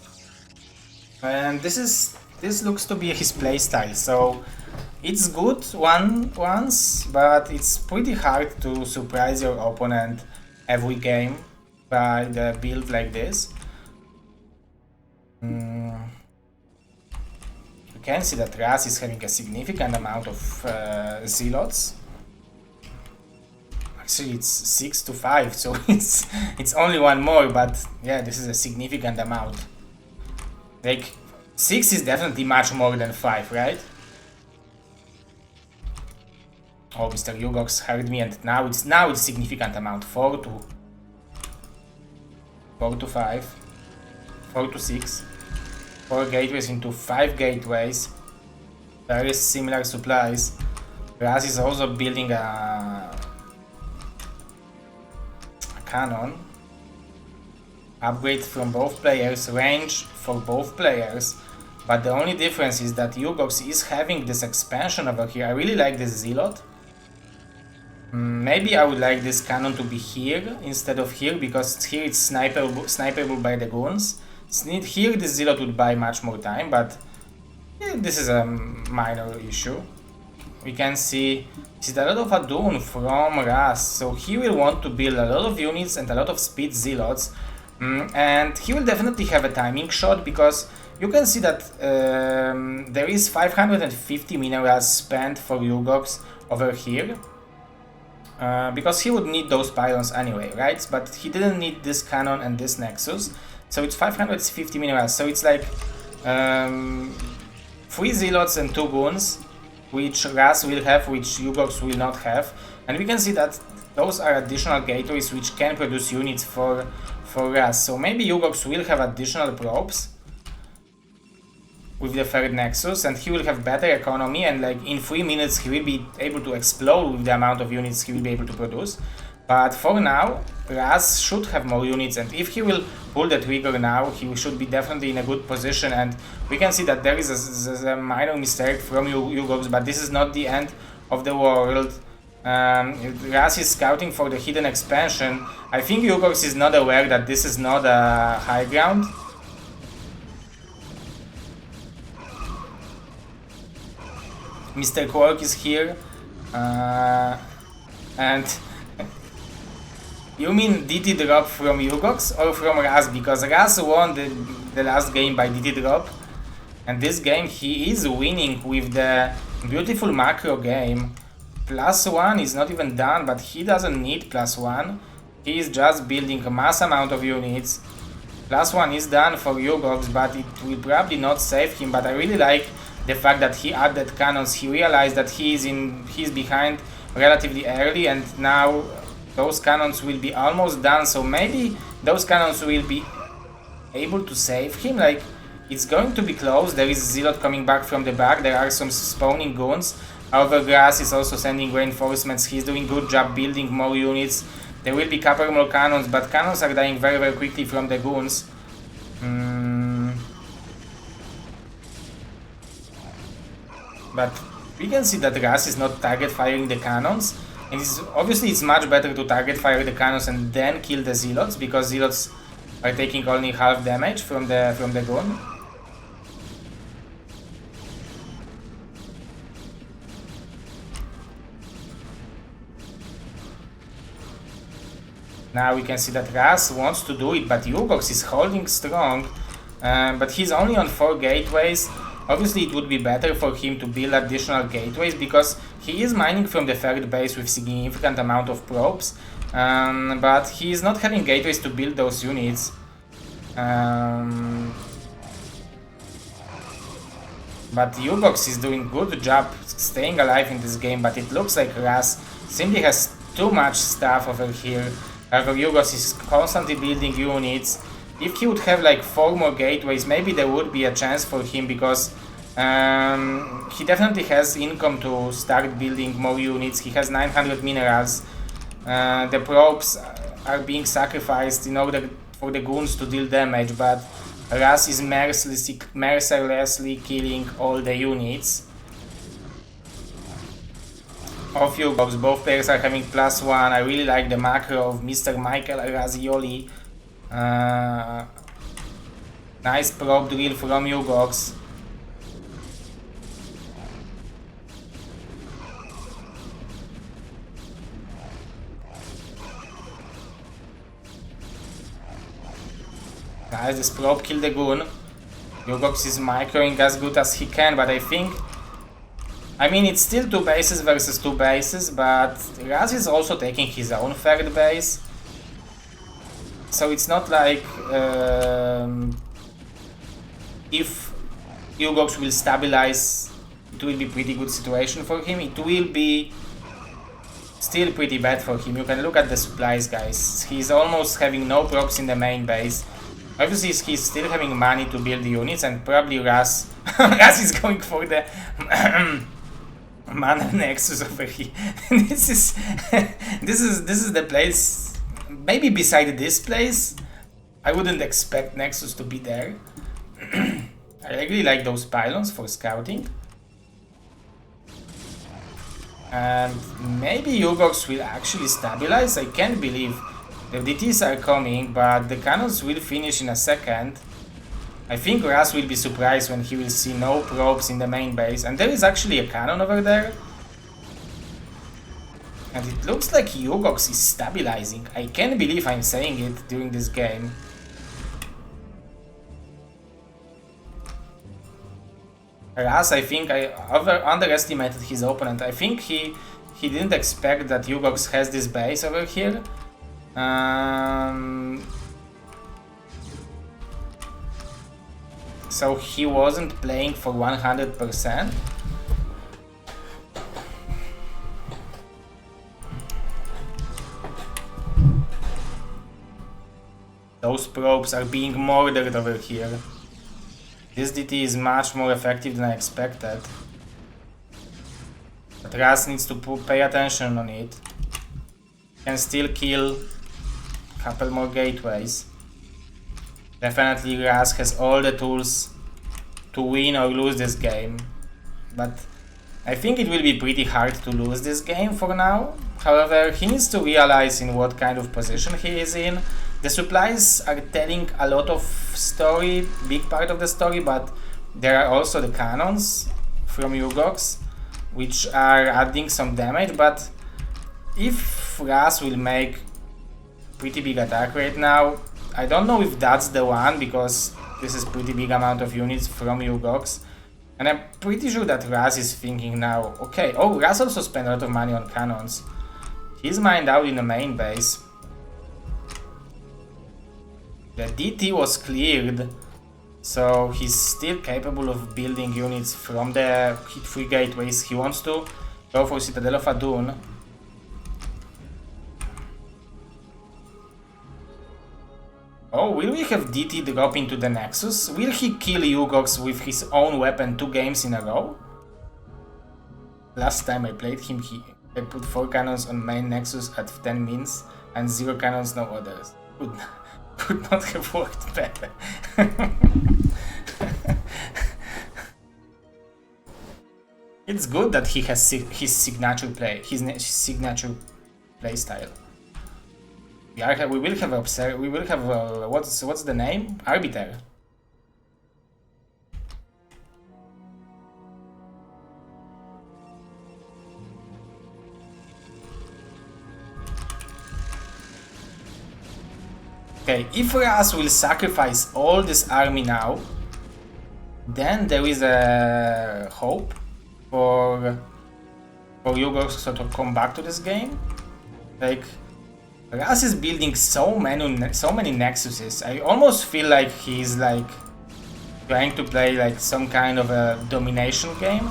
[SPEAKER 1] And this looks to be his playstyle, so it's good once, but it's pretty hard to surprise your opponent every game by the build like this. You You can see that Raz is having a significant amount of zealots. Actually, it's 6 to 5, so it's only one more, but yeah, this is a significant amount. Like, 6 is definitely much more than 5, right? Oh, Mr. Yugox heard me, and now it's significant amount. 4 to 5, 4 to 6, 4 gateways into 5 gateways. Very similar supplies. Raz is also building a cannon. Upgrade from both players, range for both players. But the only difference is that Yugox is having this expansion over here. I really like this zealot. Maybe I would like this cannon to be here instead of here, because here it's sniperable by the goons. Here this zealot would buy much more time, but yeah, this is a minor issue. We can see a lot of Adun from Raz, so he will want to build a lot of units and a lot of speed zealots. And he will definitely have a timing shot, because you can see that there is 550 minerals spent for Yugox over here. Because he would need those pylons anyway, right? But he didn't need this cannon and this nexus, so it's 550 minerals. So it's like 3 zealots and 2 goons, which Raz will have, which Yugox will not have. And we can see that those are additional gateways which can produce units for Raz. So maybe Yugox will have additional probes with the third nexus, and he will have better economy, and like in 3 minutes he will be able to explode with the amount of units he will be able to produce. But for now, Raz should have more units, and if he will pull the trigger now, he should be definitely in a good position. And we can see that there is a minor mistake from Yugox, but this is not the end of the world. Raz is scouting for the hidden expansion. I think Yugox is not aware that this is not a high ground. Mr. Quark is here, and you mean DT drop from Yugox or from Raz? Because Raz won the last game by DT drop, and this game he is winning with the beautiful macro game. +1 is not even done, but he doesn't need +1. He is just building a mass amount of units. +1 is done for Yugox, but it will probably not save him. But I really like the fact that he added cannons. He realized that he's behind relatively early, and now those cannons will be almost done. So maybe those cannons will be able to save him. Like, it's going to be close. There is Zealot coming back from the back. There are some spawning goons. However, Grass is also sending reinforcements. He's doing good job building more units. There will be couple more cannons, but cannons are dying very, very quickly from the goons. But we can see that Ras is not target firing the cannons, and obviously it's much better to target fire the cannons and then kill the zealots, because zealots are taking only half damage from the gun. Now we can see that Ras wants to do it, but Yugox is holding strong, but he's only on 4 gateways. Obviously it would be better for him to build additional gateways, because he is mining from the third base with significant amount of probes, but he is not having gateways to build those units. But Yugox is doing good job staying alive in this game, but it looks like Ras simply has too much stuff over here. However, Yugox is constantly building units. If he would have like 4 more gateways, maybe there would be a chance for him, because he definitely has income to start building more units. He has 900 minerals. The probes are being sacrificed in order for the goons to deal damage, but Ras is mercilessly killing all the units of Yugox. Both players are having +1. I really like the macro of Mr. Michael Razioli. Nice probe drill from Yugox. Nice, this probe killed the goon. Yugox is microing as good as he can, but I think... I mean, it's still 2 bases versus 2 bases, but Raz is also taking his own third base. So it's not like... if Yugox will stabilize, it will be pretty good situation for him. It will be still pretty bad for him. You can look at the supplies, guys. He's almost having no props in the main base. Obviously, he's still having money to build units, and probably Raz Raz is going for the Mana Nexus over here. this is the place. Maybe beside this place, I wouldn't expect Nexus to be there. I really like those pylons for scouting. And maybe Yugox will actually stabilize. I can't believe the DTs are coming, but the cannons will finish in a second. I think Raz will be surprised when he will see no probes in the main base. And there is actually a cannon over there. And it looks like Yugox is stabilizing. I can't believe I'm saying it during this game. Raz, I think I underestimated his opponent. I think he didn't expect that Yugox has this base over here. So he wasn't playing for 100%. Those probes are being murdered over here. This DT is much more effective than I expected. But Raz needs to pay attention on it. Can still kill a couple more gateways. Definitely Raz has all the tools to win or lose this game. But I think it will be pretty hard to lose this game for now. However, he needs to realize in what kind of position he is in. The supplies are telling a lot of story, big part of the story, but there are also the cannons from Yugox, which are adding some damage. But if Raz will make pretty big attack right now, I don't know if that's the one, because this is pretty big amount of units from Yugox. And I'm pretty sure that Raz is thinking now, okay, oh, Raz also spent a lot of money on cannons. He's mined out in the main base. The DT was cleared, so he's still capable of building units from the hit-free gateways. He wants to go for Citadel of Adun. Oh, will we have DT drop into the Nexus? Will he kill Yugox with his own weapon 2 games in a row? Last time I played him, I put 4 cannons on main Nexus at 10 mins and 0 cannons, no others. Could not have worked better. It's good that he has his signature play style. We will have what's the name? Arbiter. Okay, if Raz will sacrifice all this army now, then there is a hope for Yugox to come back to this game. Like, Raz is building so many Nexuses. I almost feel like he's like trying to play like some kind of a domination game.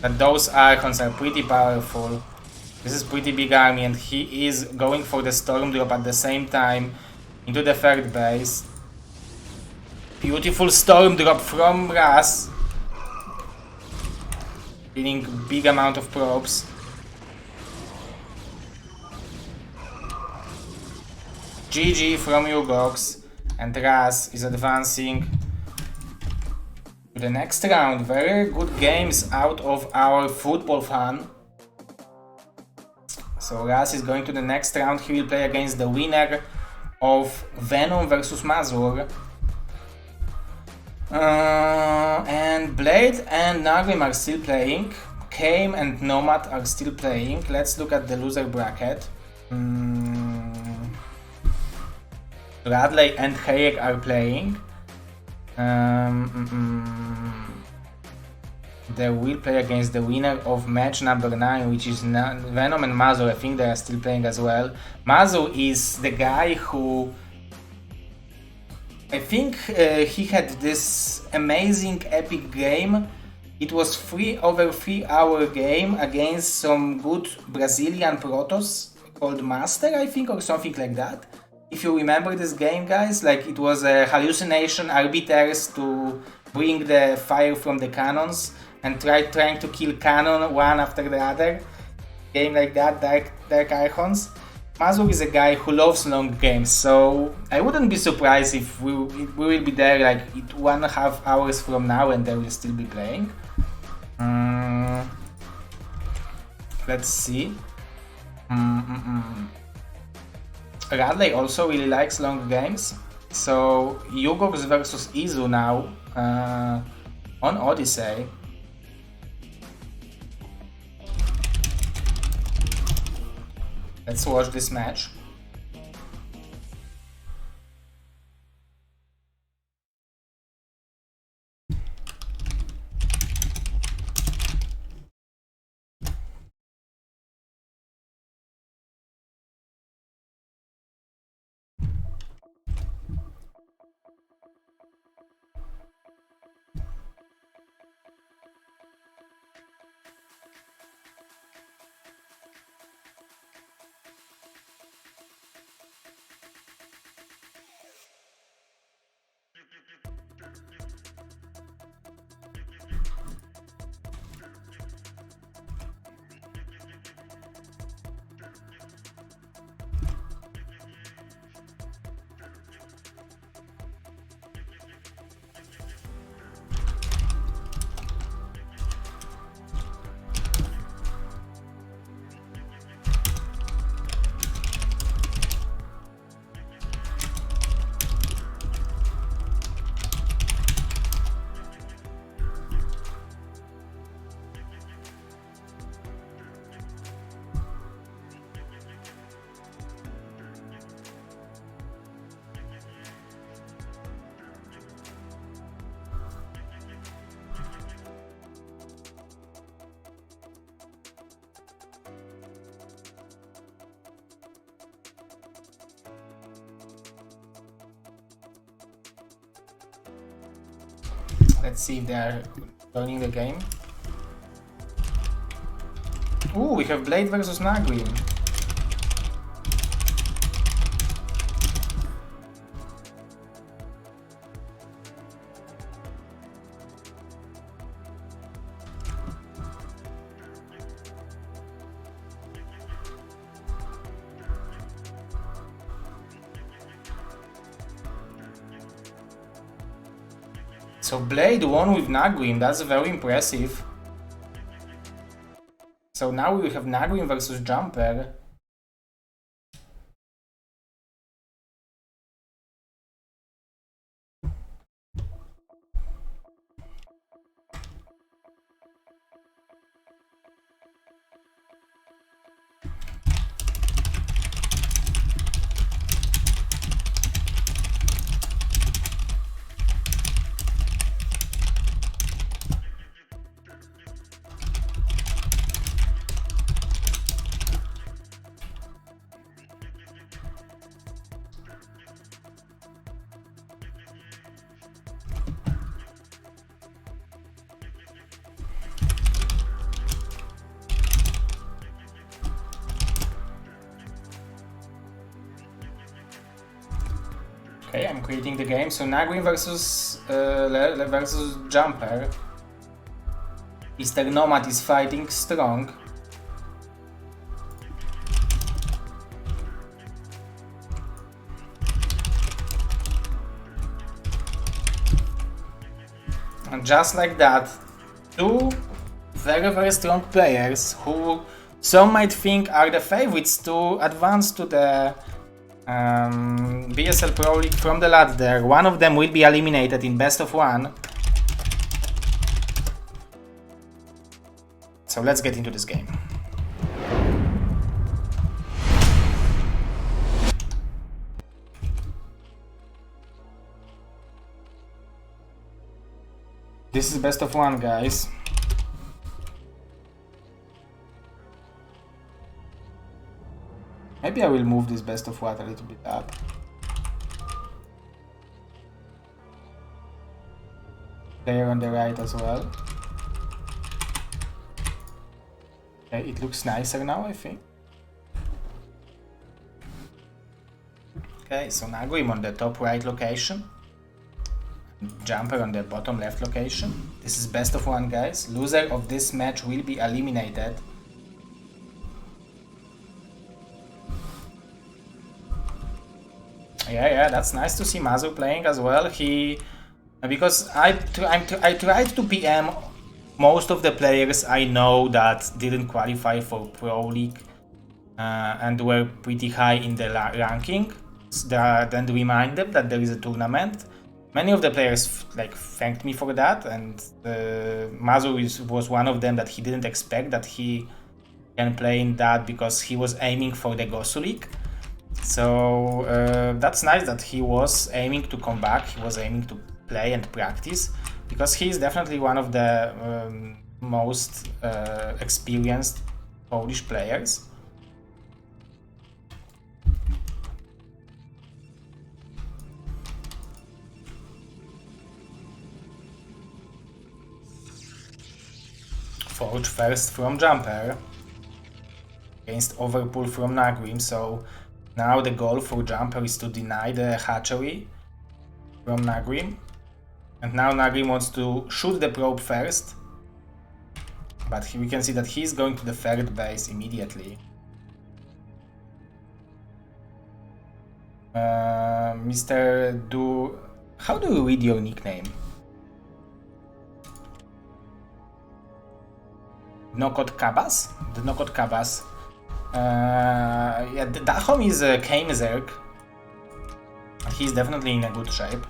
[SPEAKER 1] But those Archons are pretty powerful. This is pretty big army, and he is going for the Storm Drop at the same time into the third base. Beautiful Storm Drop from Raz. Getting big amount of probes. GG from Yugox, and Raz is advancing to the next round. Very good games out of our football fan. So Raz is going to the next round. He will play against the winner of Venom versus Mazur. And Blade and Nagrim are still playing. Kame and Nomad are still playing. Let's look at the loser bracket. Bradley and Hayek are playing. They will play against the winner of match number 9, which is Venom and Mazur. I think they are still playing as well. Mazur is the guy who... I think he had this amazing epic game. It was over 3-hour game against some good Brazilian protos called Master, I think, or something like that. If you remember this game, guys, like it was a hallucination arbiters to bring the fire from the cannons and trying to kill cannon one after the other. Game like that, Dark Archons. Mazur is a guy who loves long games, so I wouldn't be surprised if we will be there like 1.5 hours from now and they will still be playing. Let's see. Radley also really likes long games, so Yugox versus Izu now on Odyssey. Let's watch this match. Let's see if they are learning the game. Ooh, we have Blade versus Nagrim. So Blade won with Nagrim, that's very impressive. So now we have Nagrim versus Jumper. Okay, I'm creating the game. So Nagrim versus Jumper. Mr. Nomad is fighting strong. And just like that, two very strong players who some might think are the favorites to advance to the BSL ProLeague from the ladder. One of them will be eliminated in best of one. So let's get into this game. This is best of one, guys. Maybe I will move this best of one a little bit up. Player on the right as well. Okay, it looks nicer now, I think. Okay, so Nagrim on the top right location. Jumper on the bottom left location. This is best of one, guys. Loser of this match will be eliminated. Yeah, that's nice to see Mazu playing as well. Because I tried to PM most of the players I know that didn't qualify for Pro League and were pretty high in the ranking. Then remind them that there is a tournament. Many of the players thanked me for that, and Mazu was one of them that he didn't expect that he can play in that because he was aiming for the Gosu League. So that's nice that he was aiming to come back, he was aiming to play and practice, because he is definitely one of the most experienced Polish players. Forge first from Jumper against Overpull from Nagrim, so now the goal for Jumper is to deny the hatchery from Nagrim. And now Nagrim wants to shoot the probe first, but we can see that he's going to the third base immediately. Mr. Du... How do you read your nickname? Nokot Kabas? The Nokot Kabas. Yeah, Dachom is a Keimzerk. He's definitely in a good shape.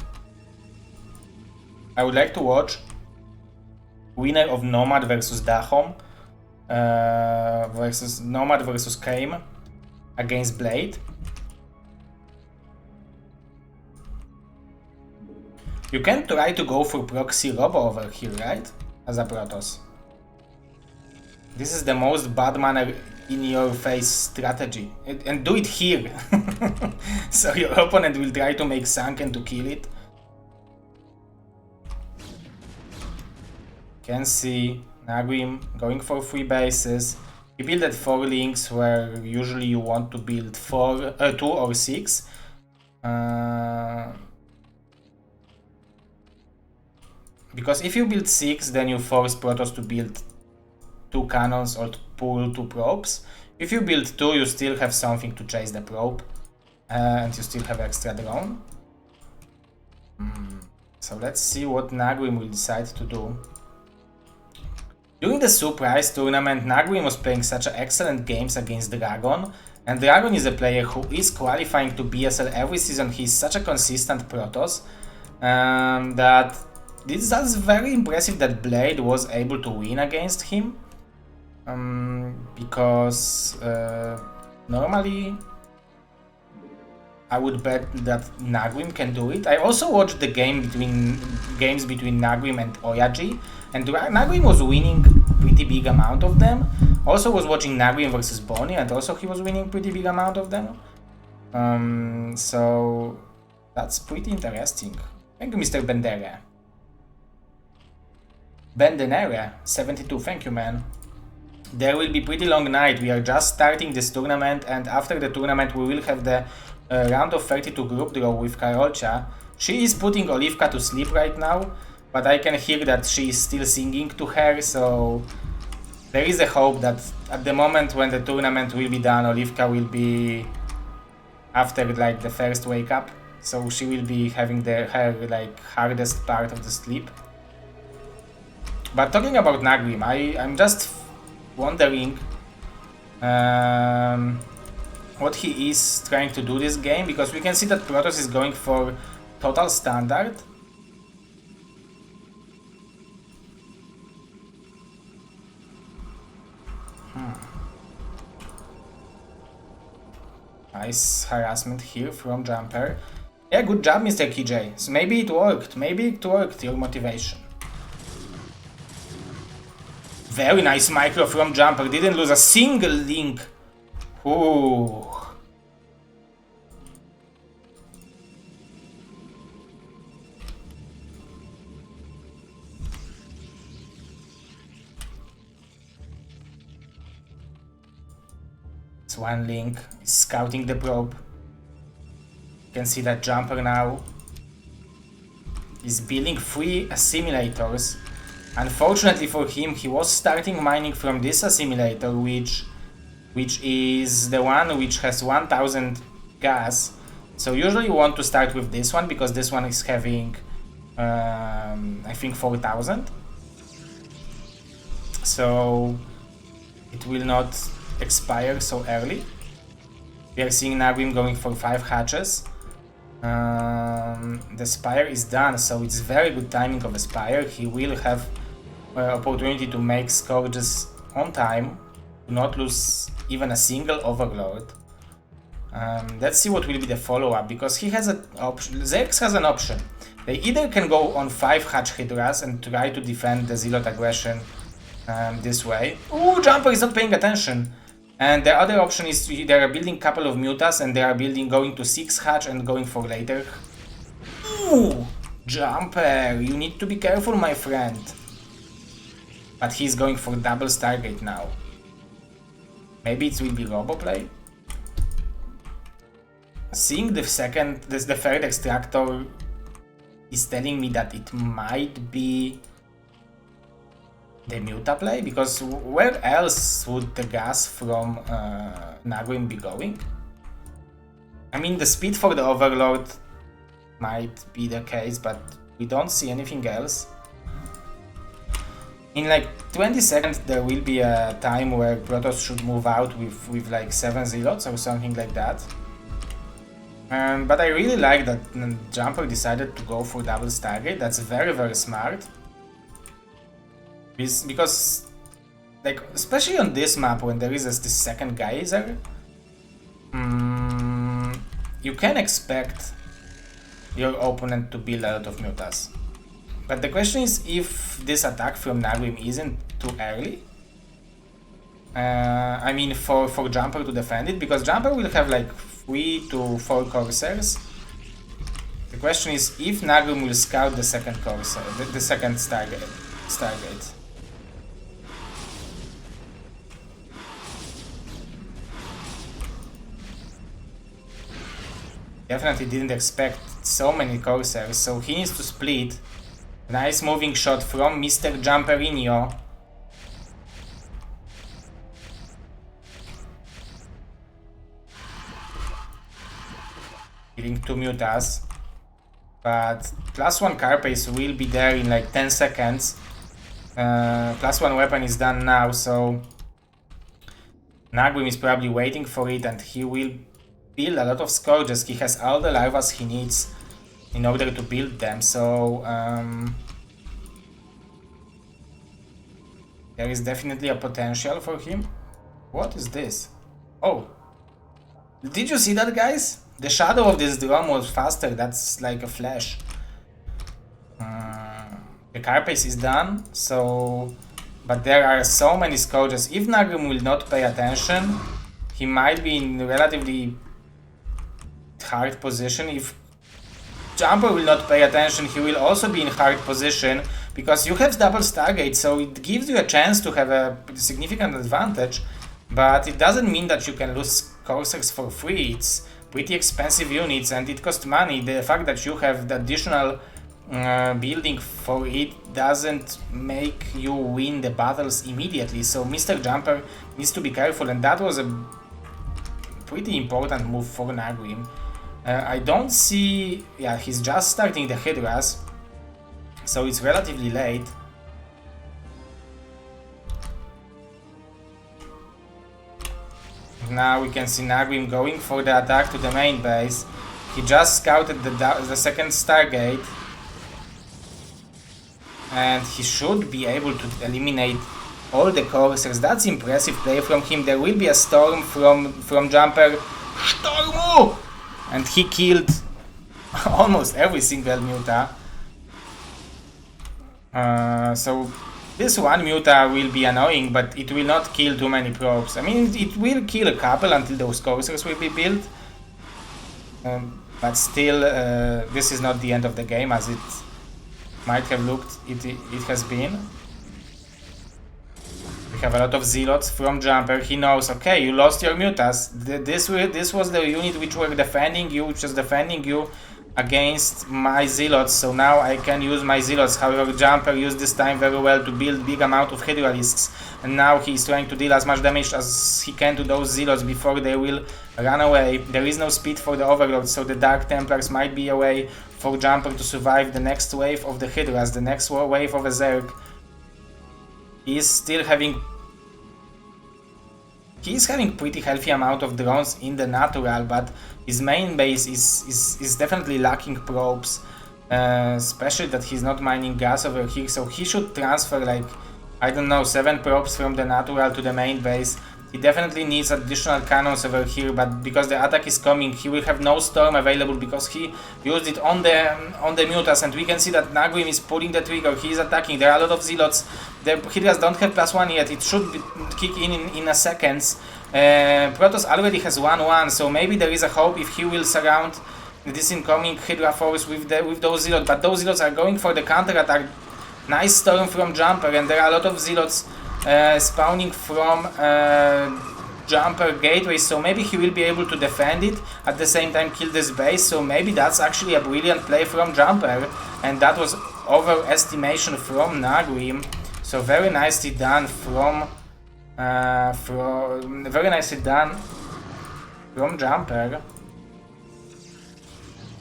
[SPEAKER 1] I would like to watch winner of Nomad versus Dachom versus Nomad versus Keim against Blade. You can try to go for proxy Robo over here, right? As a Protoss. This is the most bad manner in your face strategy. And do it here. So your opponent will try to make Sunken to kill it. Can see Nagrim going for 3 bases. He built at 4 links where usually you want to build 2 or 6. Because if you build 6, then you force Protoss to build 2 cannons or to pull 2 probes. If you build 2, you still have something to chase the probe, and you still have extra drone. So let's see what Nagrim will decide to do. During the Surprise tournament, Nagrim was playing such excellent games against Dragon, and Dragon is a player who is qualifying to BSL every season. He's such a consistent Protoss that that's very impressive that Blade was able to win against him. Because normally I would bet that Nagrim can do it. I also watched the games between Nagrim and Oyaji, and Nagrim was winning pretty big amount of them. Also was watching Nagrim versus Bonnie, and also he was winning pretty big amount of them. So that's pretty interesting. Thank you, Mr. Bendere. Bendenere 72, thank you, man. There will be pretty long night. We are just starting this tournament, and after the tournament we will have the round of 32 group draw with Karolcia. She is putting Olivka to sleep right now, but I can hear that she is still singing to her, so there is a hope that at the moment when the tournament will be done, Olivka will be after the first wake up, so she will be having her hardest part of the sleep. But talking about Nagrim, I'm just wondering what he is trying to do this game, because we can see that Protoss is going for total standard. Nice harassment here from Jumper. Yeah, good job, Mr. KJ. So maybe it worked, your motivation. Very nice micro from Jumper, didn't lose a single link. Ooh. It's one link, scouting the probe. You can see that Jumper now is building 3 assimilators. Unfortunately for him, he was starting mining from this assimilator, which is the one which has 1000 gas. So usually you want to start with this one, because this one is having, I think 4000. So it will not expire so early. We are seeing Nagrim going for 5 hatches. The Spire is done, so it's very good timing of the Spire. He will have opportunity to make Scourges on time, to not lose even a single Overlord. Let's see what will be the follow-up, because he has an option. ZX has an option. They either can go on 5 Hatch Hydras and try to defend the Zealot aggression this way. Ooh, Jumper is not paying attention. And the other option is they are building a couple of Mutas and they are going to 6 Hatch and going for later. Ooh, Jumper, you need to be careful, my friend. But he's going for double Stargate now. Maybe it will be Roboplay. Seeing the third Extractor is telling me that it might be the Muta play, because where else would the gas from Nagrim be going? I mean, the speed for the Overlord might be the case, but we don't see anything else. In like 20 seconds there will be a time where Protoss should move out with like 7 Zealots or something like that. But I really like that Jumper decided to go for double Stargate. That's very, very smart. Because, like, especially on this map when there is this second geyser, you can expect your opponent to build a lot of Mutas. But the question is if this attack from Nagrim isn't too early. I mean, for Jumper to defend it, because Jumper will have like 3 to 4 Corsairs. The question is if Nagrim will scout the second Corsair, the second Stargate. Definitely didn't expect so many Corsairs, so he needs to split. Nice moving shot from Mr. Jumperinho. Killing 2 Mutas. But +1 Carapace will be there in like 10 seconds. +1 weapon is done now, so Nagrim is probably waiting for it and he will build a lot of Scourges. He has all the larvas he needs in order to build them, so there is definitely a potential for him. What is this? Oh, did you see that, guys? The shadow of this drone was faster, that's like a flash. The Carapace is done, so... But there are so many Scourges. If Nagrim will not pay attention, he might be in relatively hard position. If Jumper will not pay attention, he will also be in hard position, because you have double Stargate, so it gives you a chance to have a significant advantage, but it doesn't mean that you can lose Corsairs for free. It's pretty expensive units and it costs money. The fact that you have the additional building for it doesn't make you win the battles immediately, so Mr. Jumper needs to be careful, and that was a pretty important move for Nagrim. I don't see... yeah, he's just starting the Hydras, so it's relatively late. Now we can see Nagrim going for the attack to the main base. He just scouted the second Stargate. And he should be able to eliminate all the Corsairs. That's impressive play from him. There will be a storm from Jumper. Stormu! And he killed almost every single Muta. So This one Muta will be annoying, but it will not kill too many probes. I mean, it will kill a couple until those coursers will be built. But still, this is not the end of the game as it might have looked it has been. We have a lot of zealots from Jumper. He knows, okay, you lost your Mutas. This was the unit which was defending you against my zealots, so now I can use my zealots. However, Jumper used this time very well to build big amount of Hydralisks, and now he's trying to deal as much damage as he can to those zealots before they will run away. There is no speed for the Overlord, so the Dark Templars might be a way for Jumper to survive the next wave of the Hydras, the next wave of a Zerg. He's still having pretty healthy amount of drones in the natural, but his main base is definitely lacking probes, especially that he's not mining gas over here, so he should transfer like, I don't know, 7 probes from the natural to the main base. He definitely needs additional cannons over here, but because the attack is coming, he will have no storm available because he used it on the Mutas, and we can see that Nagrim is pulling the trigger. He is attacking. There are a lot of zealots. The Hydras don't have +1 yet. It should kick in a second. Protoss already has 1-1, so maybe there is a hope if he will surround this incoming Hydra force with those zealots. But those zealots are going for the counter attack. Nice storm from Jumper, and there are a lot of zealots spawning from Jumper gateway, so maybe he will be able to defend it, at the same time kill this base, so maybe that's actually a brilliant play from Jumper, and that was overestimation from Nagrim, so very nicely done from Jumper.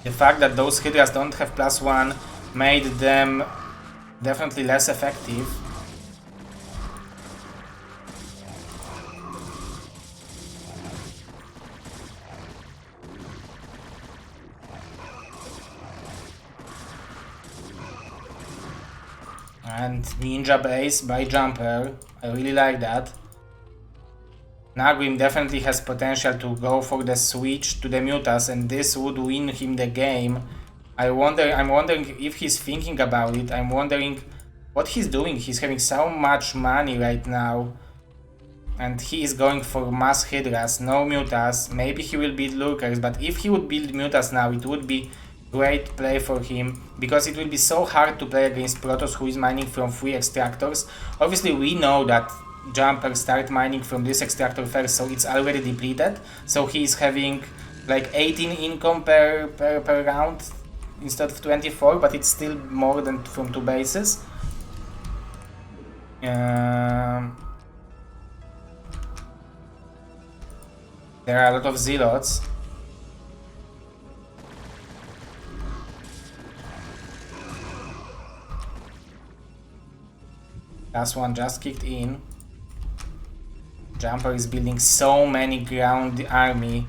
[SPEAKER 1] The fact that those Hydras don't have +1 made them definitely less effective. And Ninja base by Jumper, I really like that. Nagrim definitely has potential to go for the switch to the Mutas, and this would win him the game. I'm wondering if he's thinking about it. I'm wondering what he's doing. He's having so much money right now, and he is going for mass Hydras, no Mutas. Maybe he will build Lurkers, but if he would build Mutas now, it would be great play for him, because it will be so hard to play against Protoss who is mining from 3 extractors. Obviously we know that Jumper start mining from this extractor first, so it's already depleted, so he is having like 18 income per round instead of 24, but it's still more than from 2 bases. There are a lot of zealots. Last one just kicked in. Jumper is building so many ground army,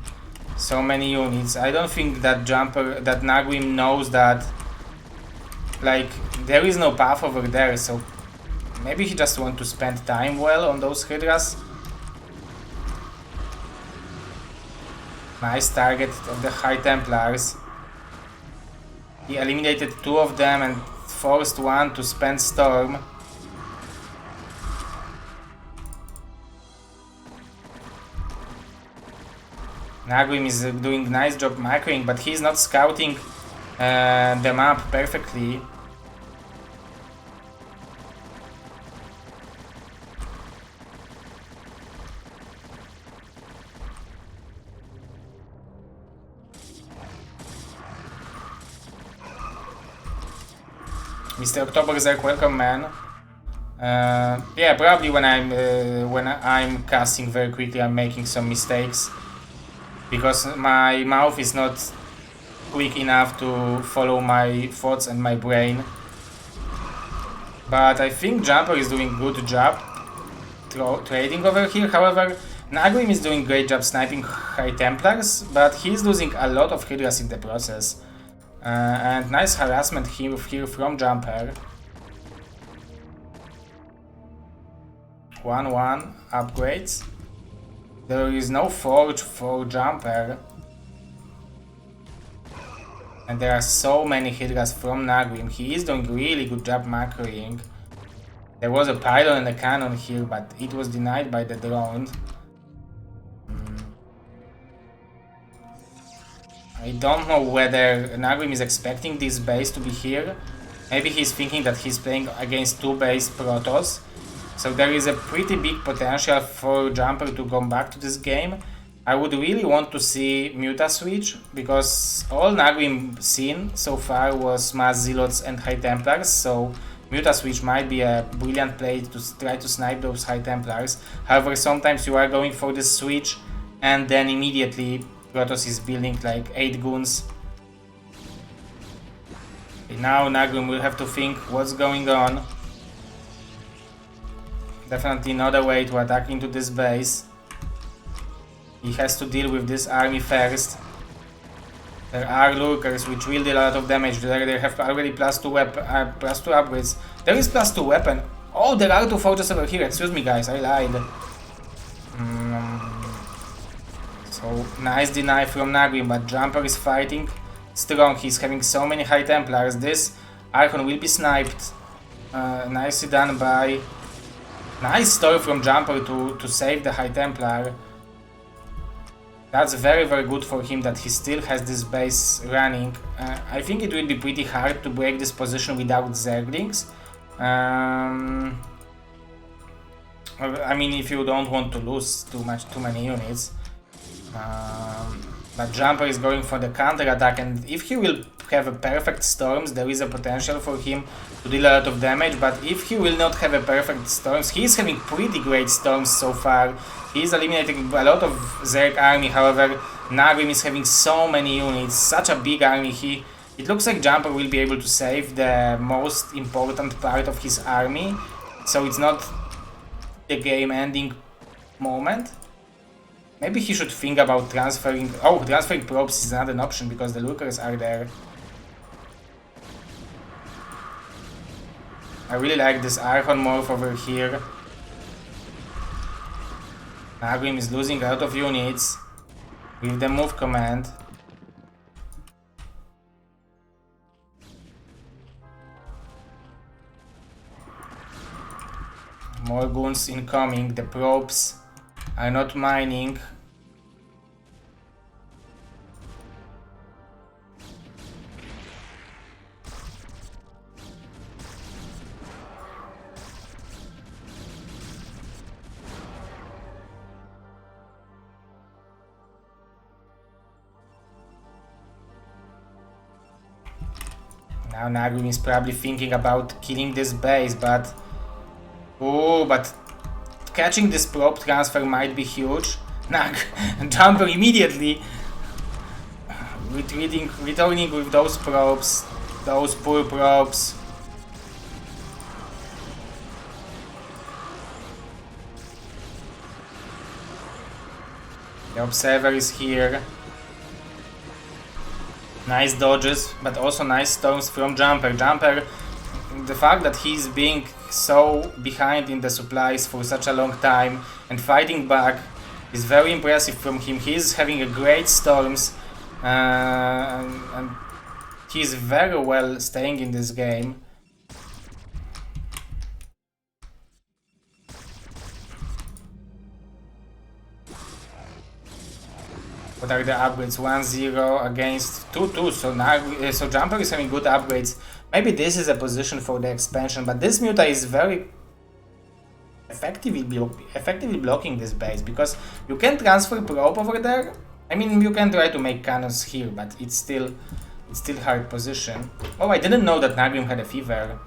[SPEAKER 1] so many units. I don't think that Nagrim knows that, like, there is no path over there, so maybe he just wants to spend time well on those Hydras. Nice target of the High Templars. He eliminated 2 of them and forced one to spend Storm. Nagrim is doing a nice job macroing, but he's not scouting the map perfectly. Mr. Oktoberzerk, welcome, man. Yeah, probably when I'm casting very quickly, I'm making some mistakes, because my mouth is not quick enough to follow my thoughts and my brain. But I think Jumper is doing a good job trading over here. However, Nagrim is doing a great job sniping High Templars, but he's losing a lot of Hydras in the process. And nice harassment here from Jumper. 1-1 upgrades. There is no forge for Jumper. And there are so many Hydras from Nagrim. He is doing really good job macroing. There was a pylon and a cannon here, but it was denied by the drone. I don't know whether Nagrim is expecting this base to be here. Maybe he's thinking that he's playing against 2 base Protoss. So there is a pretty big potential for Jumper to come back to this game. I would really want to see Muta switch, because all Nagrim seen so far was Mass Zealots and High Templars, so Muta switch might be a brilliant play to try to snipe those High Templars. However, sometimes you are going for this switch and then immediately Protoss is building like 8 goons. Okay, now Nagrim will have to think what's going on. Definitely not a way to attack into this base. He has to deal with this army first. There are lurkers which will deal a lot of damage. They have already +2 upgrades. There is +2 weapon. Oh, there are 2 forges over here. Excuse me guys, I lied. So nice deny from Nagrim, but Jumper is fighting strong. He's having so many High Templars. This Archon will be sniped. Nicely done by... Nice story from Jumper to save the High Templar. That's very good for him that he still has this base running. I think it will be pretty hard to break this position without Zerglings. I mean, if you don't want to lose too many units. But Jumper is going for the counter attack, and if he will have a perfect storms, there is a potential for him to deal a lot of damage. But if he will not have a perfect storms, he is having pretty great storms so far. He is eliminating a lot of Zerg army. However, Nagrim is having so many units, such a big army. It looks like Jumper will be able to save the most important part of his army, so it's not the game-ending moment. Maybe he should think about transferring... Oh, transferring probes is not an option because the lurkers are there. I really like this Archon morph over here. Nagrim is losing a lot of units with the move command. More goons incoming. The probes are not mining. Now Nagrim is probably thinking about killing this base, but... Oh, but catching this probe transfer might be huge. Jumper immediately returning with those probes, those poor probes. The Observer is here. Nice dodges, but also nice storms from Jumper. Jumper, the fact that he's being so behind in the supplies for such a long time and fighting back is very impressive from him. He's having a great storms and he's very well staying in this game. What are the upgrades? 1-0 against 2-2, so now so Jumper is having good upgrades. Maybe this is a position for the expansion, but this Muta is very effectively blocking this base, because you can transfer probe over there. I mean, you can try to make cannons here, but it's still hard position. Oh, I didn't know that Nagrim had a fever.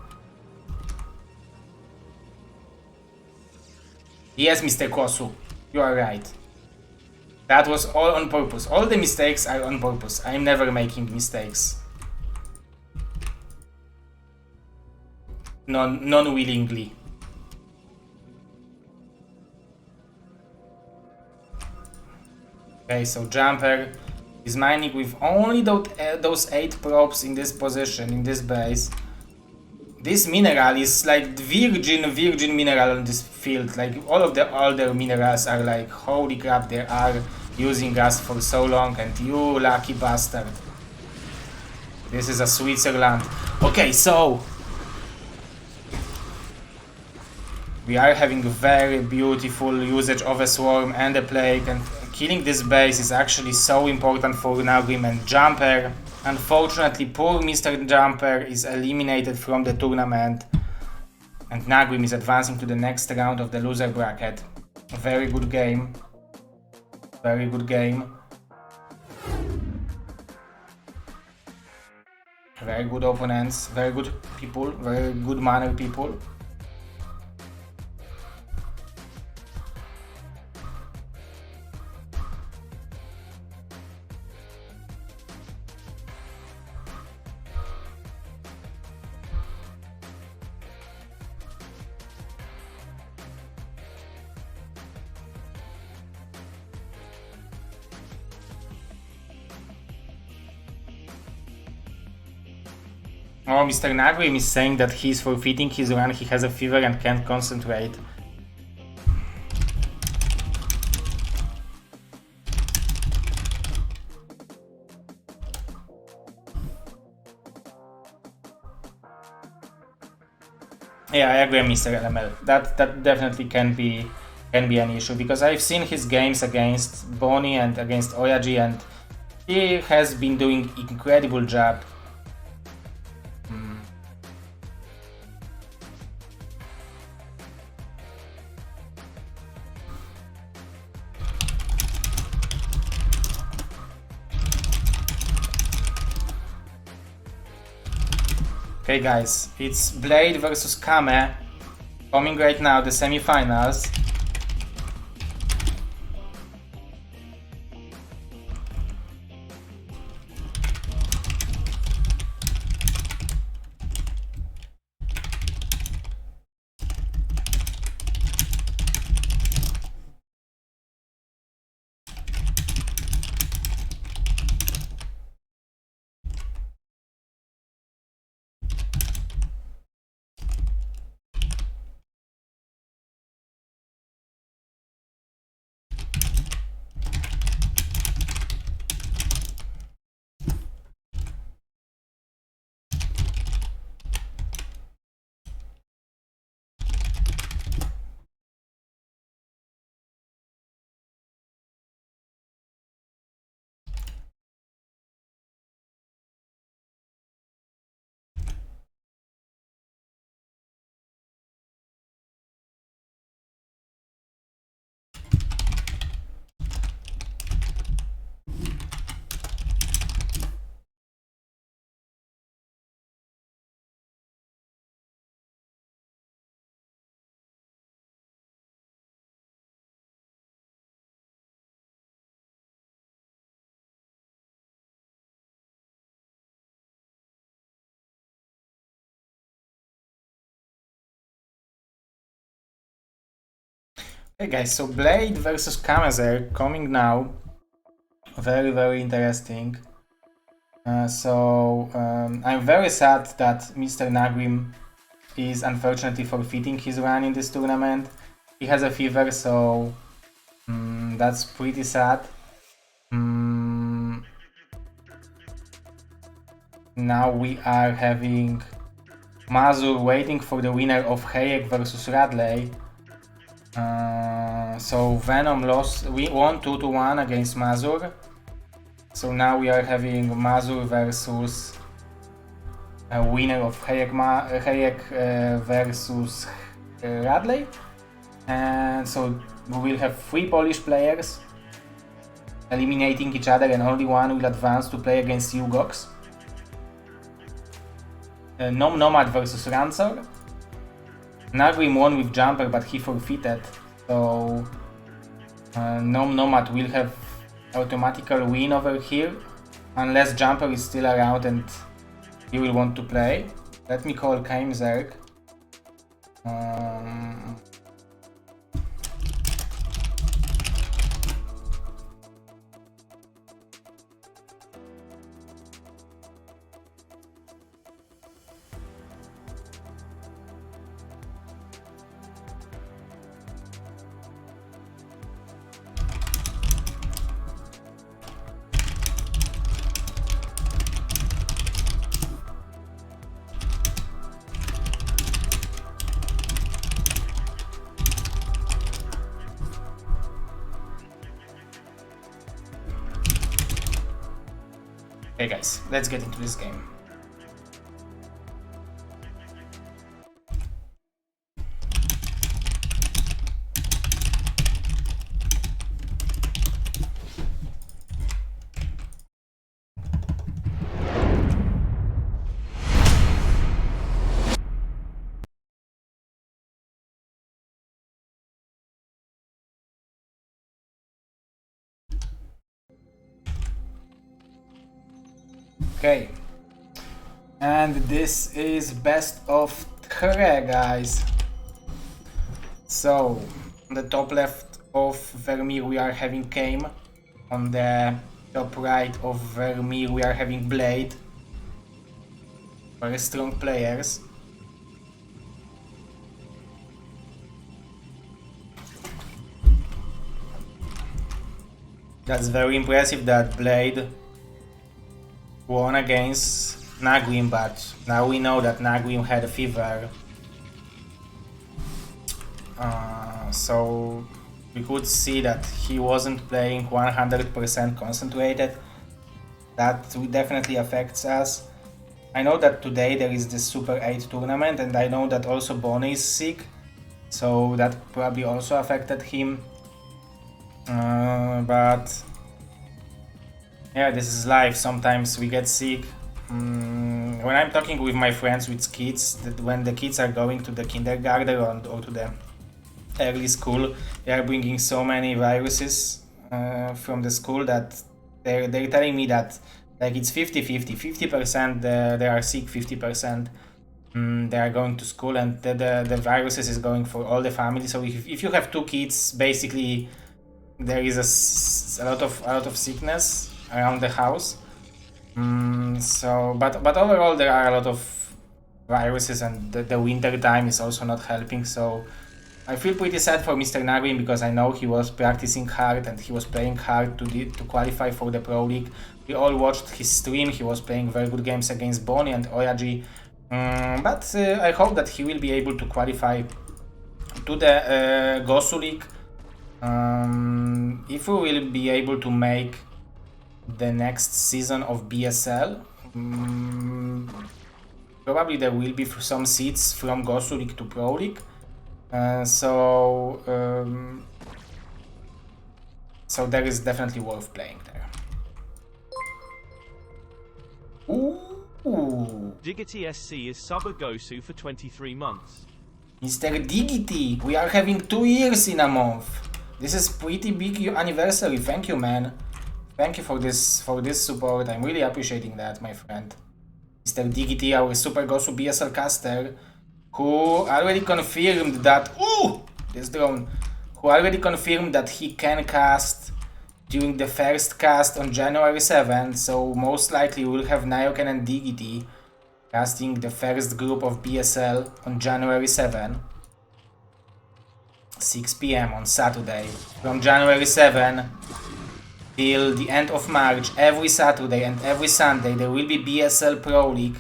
[SPEAKER 1] Yes, Mr. Kosu, you are right. That was all on purpose. All the mistakes are on purpose. I'm never making mistakes. Non-willingly. Okay, so Jumper is mining with only those 8 probes in this position, in this base. This mineral is like virgin mineral on this field. Like all of the older minerals are like, holy crap, they are using us for so long, and you lucky bastard. This is a Switzerland. Okay, so We are having a very beautiful usage of a Swarm and a Plague, and killing this base is actually so important for Nagrim and Jumper. Unfortunately, poor Mr. Jumper is eliminated from the tournament, and Nagrim is advancing to the next round of the loser bracket. A very good game. Very good game. Very good opponents, very good people, very good mannered people. Oh, Mr. Nagrim is saying that he's forfeiting his run, he has a fever and can't concentrate. Yeah, I agree, Mr. LML. That definitely can be an issue, because I've seen his games against Bonnie and against Oyaji, and he has been doing incredible job. Okay guys, it's Blade versus Kame, coming right now, the semi-finals. Hey guys, so Blade versus Kamazir coming now. Very, very interesting. I'm very sad that Mr. Nagrim is unfortunately forfeiting his run in this tournament. He has a fever, so that's pretty sad. Now we are having Mazur waiting for the winner of Hayek versus Radley. So Venom lost, we won 2-1 against Mazur. So now we are having Mazur versus a winner of Hayek versus Radley. And so we will have 3 Polish players eliminating each other, and only one will advance to play against Yugox. Nom Nomad versus Ransor. Nagrim won with Jumper, but he forfeited, so Nom Nomad will have automatical win over here, unless Jumper is still around and he will want to play. Let me call Keimzerg. Okay guys, let's get into this game. Okay, and this is best of 3, guys. So, on the top left of Vermeer we are having Kame. On the top right of Vermeer we are having Blade. Very strong players. That's very impressive that Blade won against Nagrim, but now we know that Nagrim had a fever. So we could see that he wasn't playing 100% concentrated. That definitely affects us. I know that today there is the Super 8 tournament, and I know that also Bonnie is sick, so that probably also affected him. But yeah, this is life. Sometimes we get sick. When I'm talking with my friends with kids, that when the kids are going to the kindergarten or to the early school, they are bringing so many viruses from the school that they're telling me that like it's 50-50. 50% they are sick, 50% they are going to school, and the viruses is going for all the family. So if you have 2 kids, basically there is a lot of sickness around the house. But overall there are a lot of viruses, and the winter time is also not helping. So I feel pretty sad for Mr. Nagrim, because I know he was practicing hard and he was playing hard to qualify for the Pro League. We all watched his stream. He was playing very good games against Bonnie and Oyaji. But I hope that he will be able to qualify to the Gosu League. If we will be able to make the next season of BSL, probably there will be some seats from Gosu League to Pro League. So there is definitely worth playing there. Ooh.
[SPEAKER 2] Diggity SC is sub a Gosu for 23 months.
[SPEAKER 1] Mr. Diggity, we are having 2 years in a month. This is pretty big anniversary. Thank you, man. Thank you for this support. I'm really appreciating that, my friend. Mr. Diggity, our Super Gosu BSL caster, who already confirmed that this drone, who already confirmed that he can cast during the first cast on January 7th. So most likely we'll have Nayoken and Diggity casting the first group of BSL on January 7th. 6 PM on Saturday. From January 7 till the end of March, every Saturday and every Sunday there will be BSL Pro League.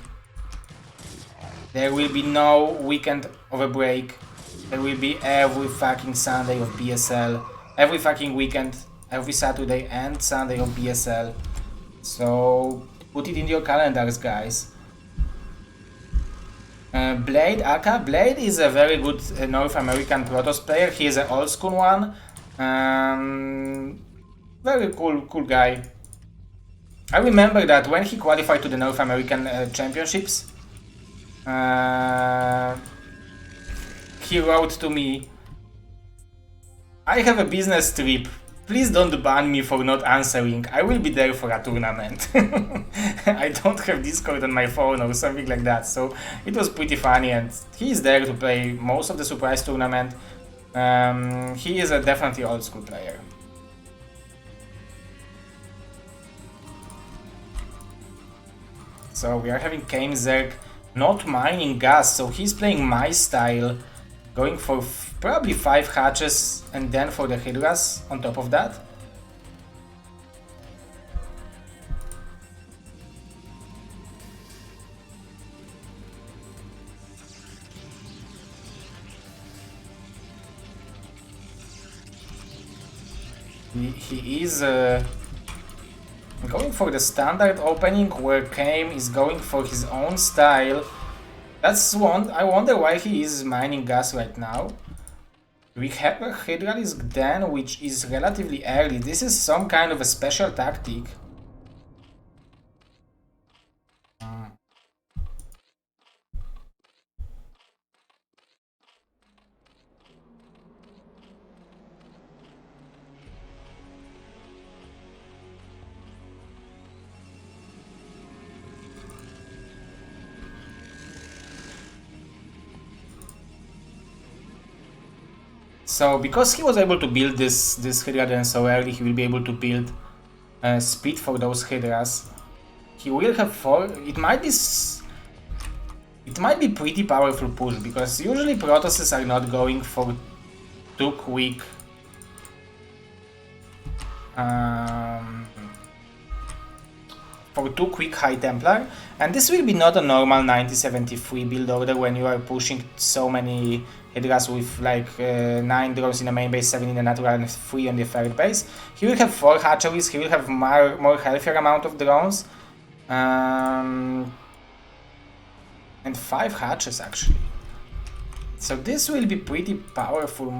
[SPEAKER 1] There will be no weekend of a break. There will be every fucking Sunday of BSL. Every fucking weekend, every Saturday and Sunday of BSL. So put it in your calendars, guys. Blade, Aka. Blade is a very good North American Protoss player. He is an old school one. Very cool guy. I remember that when he qualified to the North American Championships, he wrote to me, "I have a business trip. Please don't ban me for not answering. I will be there for a tournament." I don't have Discord on my phone or something like that, so it was pretty funny, and he is there to play most of the surprise tournament. He is a definitely old school player. So we are having Kame Zerg not mining gas, so he's playing my style, going for probably 5 hatches and then for the Hydras on top of that. He is going going for the standard opening where Kame is going for his own style. I wonder why he is mining gas right now. We have a Hydralisk then, which is relatively early. This is some kind of a special tactic. So, because he was able to build this Hydra then so early, he will be able to build speed for those Hydras. He will have 4. It might be pretty powerful push, because usually Protosses are not going for too quick High Templar, and this will be not a normal 9073 build order when you are pushing so many Hydras with like 9 drones in the main base, 7 in the natural and 3 on the third base. He will have 4 hatcheries, he will have more healthier amount of drones, and 5 hatches actually. So this will be pretty powerful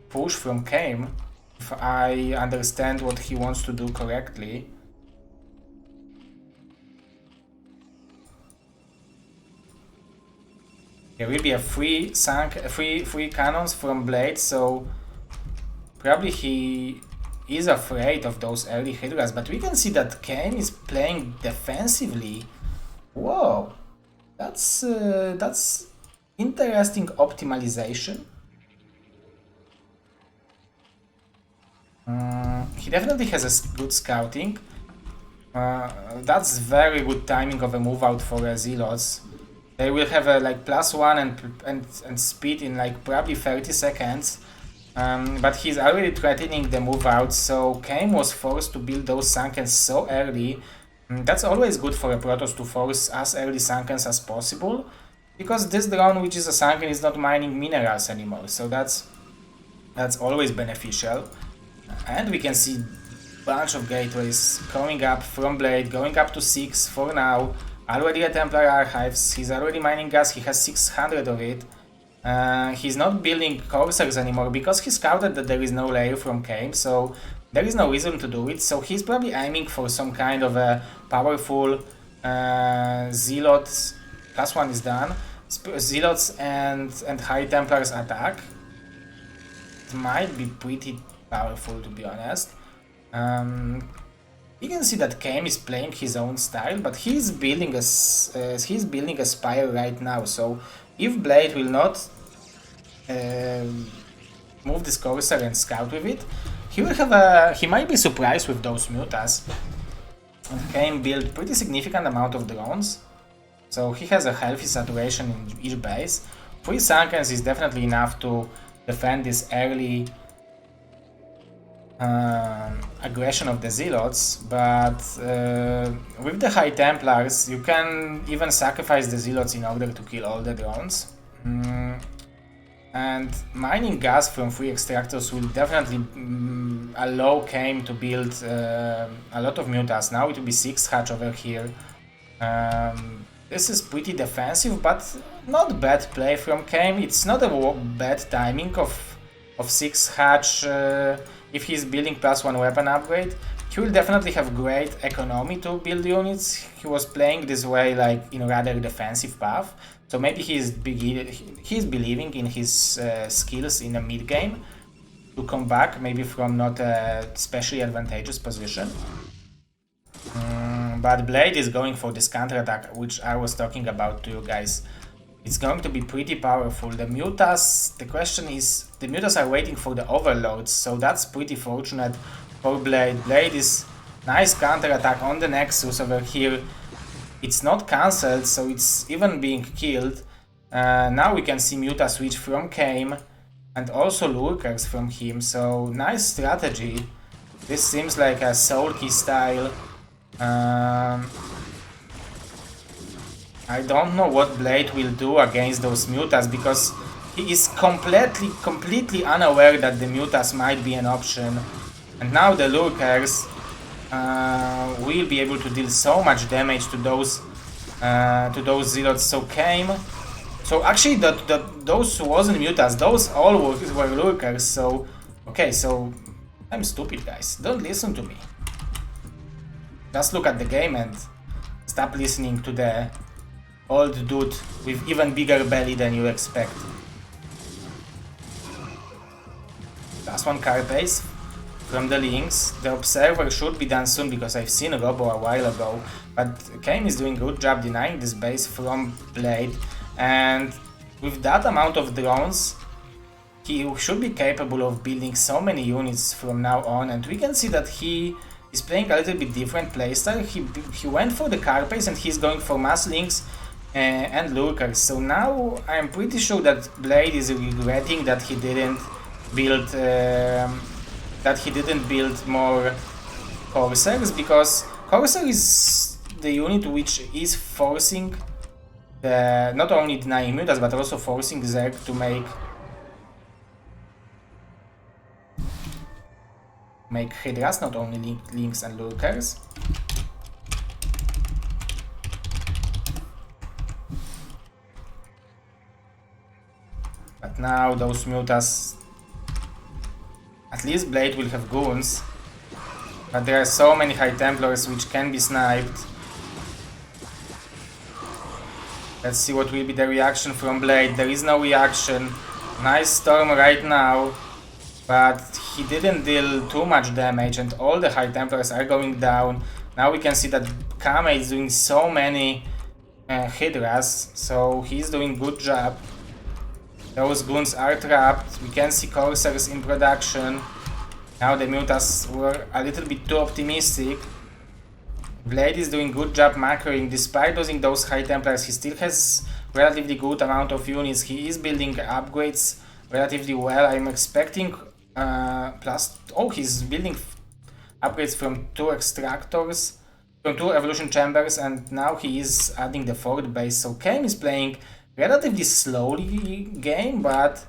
[SPEAKER 1] push from Kame, if I understand what he wants to do correctly. There will be a free cannons from Blade, so probably he is afraid of those early Hydras, but we can see that Kame is playing defensively. Whoa, that's interesting optimization. He definitely has a good scouting. That's very good timing of a move out for Zealots. They will have a like +1 and speed in like probably 30 seconds. But he's already threatening the move out, so Kame was forced to build those Sunkens so early. That's always good for a Protoss to force as early Sunkens as possible, because this drone, which is a Sunken, is not mining minerals anymore, so that's always beneficial. And we can see bunch of gateways coming up from Blade, going up to 6 for now. Already a Templar Archives, he's already mining gas, he has 600 of it. He's not building Corsairs anymore because he scouted that there is no layer from Kame, so there is no reason to do it. So he's probably aiming for some kind of a powerful Zealots, +1 is done, Zealots and High Templars attack. It might be pretty powerful, to be honest. You can see that Kame is playing his own style, but he's building a Spire right now. So if Blade will not move this Corsair and scout with it, he might be surprised with those Mutas. And Kame built pretty significant amount of drones, so he has a healthy saturation in each base. 3 Sunkens is definitely enough to defend this early aggression of the Zealots, but with the High Templars you can even sacrifice the Zealots in order to kill all the drones. And mining gas from 3 extractors will definitely allow Kame to build a lot of Mutas. Now it will be 6 hatch over here. This is pretty defensive, but not bad play from Kame. It's not a bad timing of 6 hatch. If he's building +1 weapon upgrade, he will definitely have great economy to build units. He was playing this way like in a rather defensive path, so maybe he's believing in his skills in a mid game to come back maybe from not a especially advantageous position. But Blade is going for this counter attack, which I was talking about to you guys. It's going to be pretty powerful. The Mutas, the question is, the Mutas are waiting for the overloads, so that's pretty fortunate for Blade. Blade is nice counter attack on the Nexus over here. It's not cancelled, so it's even being killed. Now we can see Muta switch from Kame and also Lurkers from him, so nice strategy. This seems like a Soul Key style. I don't know what Blade will do against those Mutas, because he is completely unaware that the Mutas might be an option. And now the lurkers will be able to deal so much damage to those zealots. So came. So actually those wasn't mutas, those all were lurkers. So okay, so I'm stupid, guys. Don't listen to me. Just look at the game and stop listening to the old dude with even bigger belly than you expect. Last one carapace from the links. The observer should be done soon because I've seen Robo a while ago, but Kane is doing a good job denying this base from Blade, and with that amount of drones he should be capable of building so many units from now on, and we can see that he is playing a little bit different playstyle. He went for the carapace and he's going for mass links and lurkers. So now I'm pretty sure that Blade is regretting that he didn't build more Corsairs, because Corsair is the unit which is forcing not only denying mutas but also forcing Zerg to make Hydras, not only links and lurkers. But now those mutas, at least Blade will have goons, but there are so many High Templars which can be sniped. Let's see what will be the reaction from Blade. There is no reaction. Nice storm right now, but he didn't deal too much damage and all the High Templars are going down. Now we can see that Kame is doing so many Hydras, so he's doing good job. Those goons are trapped. We can see Corsairs in production. Now the mutas were a little bit too optimistic. Blade is doing good job macroing. Despite losing those High Templars, he still has relatively good amount of units. He is building upgrades relatively well. I'm expecting he's building upgrades from 2 extractors, from 2 evolution chambers, and now he is adding the 4th base. So Kame is playing relatively slowly game, but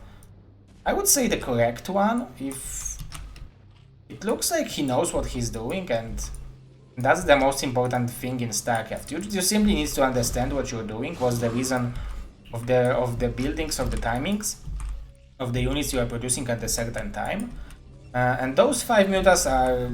[SPEAKER 1] I would say the correct one. If it looks like he knows what he's doing, and that's the most important thing in StarCraft. You simply need to understand what you're doing, what's the reason of the buildings, of the timings, of the units you are producing at a certain time. And those 5 mutas are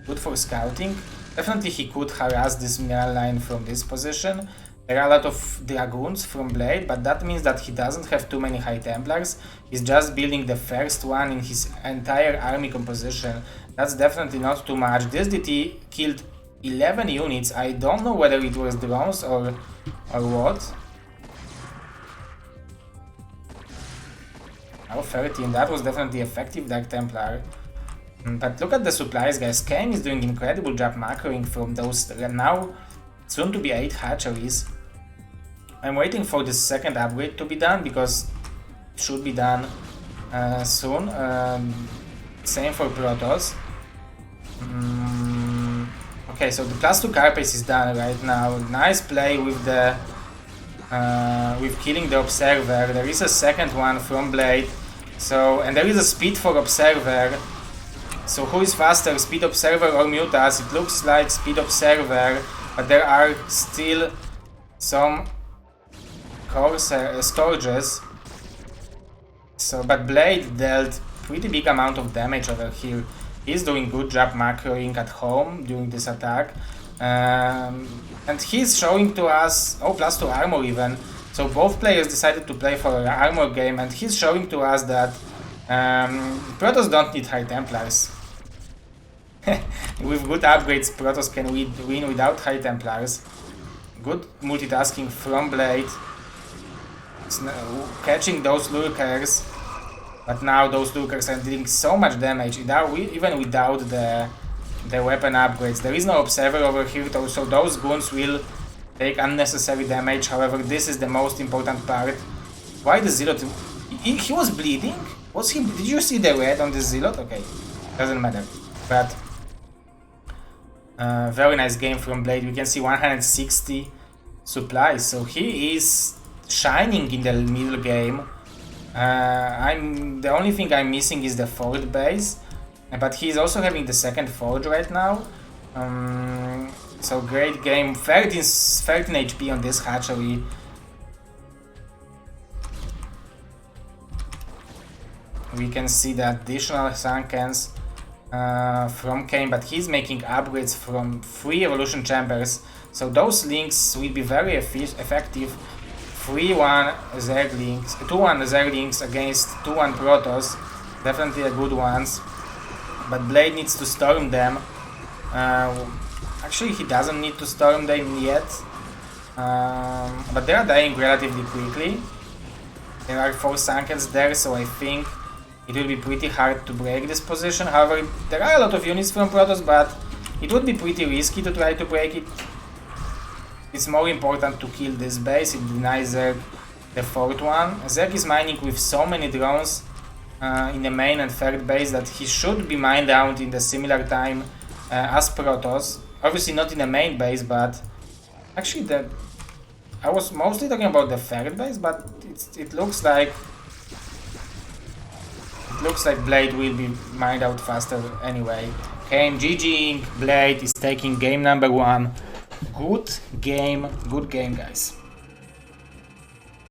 [SPEAKER 1] good for scouting. Definitely he could harass this mineral line from this position. There are a lot of dragoons from Blade, but that means that he doesn't have too many High Templars. He's just building the first one in his entire army composition. That's definitely not too much. This DT killed 11 units. I don't know whether it was drones or what. Now 13, that was definitely effective Dark Templar. But look at the supplies, guys. Kane is doing incredible job macroing from those now soon to be 8 hatcheries. I'm waiting for the second upgrade to be done because it should be done soon. Same for Protoss. Okay, so the +2 carapace is done right now. Nice play with the with killing the observer. There is a second one from Blade. So, and there is a speed for observer. So who is faster, speed observer or mutas? It looks like speed observer, but there are still some Scourges. So, but Blade dealt pretty big amount of damage over here. He's doing good job macroing at home during this attack. And he's showing to us, oh, +2 armor even. So both players decided to play for an armor game, and he's showing to us that Protoss don't need High Templars. With good upgrades, Protoss can win without High Templars. Good multitasking from Blade. Catching those lurkers. But now those lurkers are dealing so much damage, even without the weapon upgrades. There is no observer over here, so those goons will take unnecessary damage. However, this is the most important part. Why the Zealot? He was bleeding? Was he? Did you see the red on the Zealot? Okay, doesn't matter. But very nice game from Blade. We can see 160 supplies, so he is shining in the middle game. The only thing I'm missing is the 4th base. But he's also having the second forge right now. So great game. 13 HP on this hatchery. We can see the additional sunkens from Kane, but he's making upgrades from 3 evolution chambers. So those links will be very effective. 3-1 Zerglings, 2-1 Zerglings against 2-1 Protoss. Definitely a good ones. But Blade needs to storm them. Actually, he doesn't need to storm them yet. But they are dying relatively quickly. There are 4 sunkens there, so I think it will be pretty hard to break this position. However, there are a lot of units from Protoss, but it would be pretty risky to try to break it. It's more important to kill this base. It denies Zerg the 4th one. Zerg is mining with so many drones in the main and 3rd base that he should be mined out in the similar time as Protoss. Obviously not in the main base, but actually I was mostly talking about the 3rd base, but it looks like Blade will be mined out faster anyway. Kane GGing, Blade is taking game number 1. Good game, guys.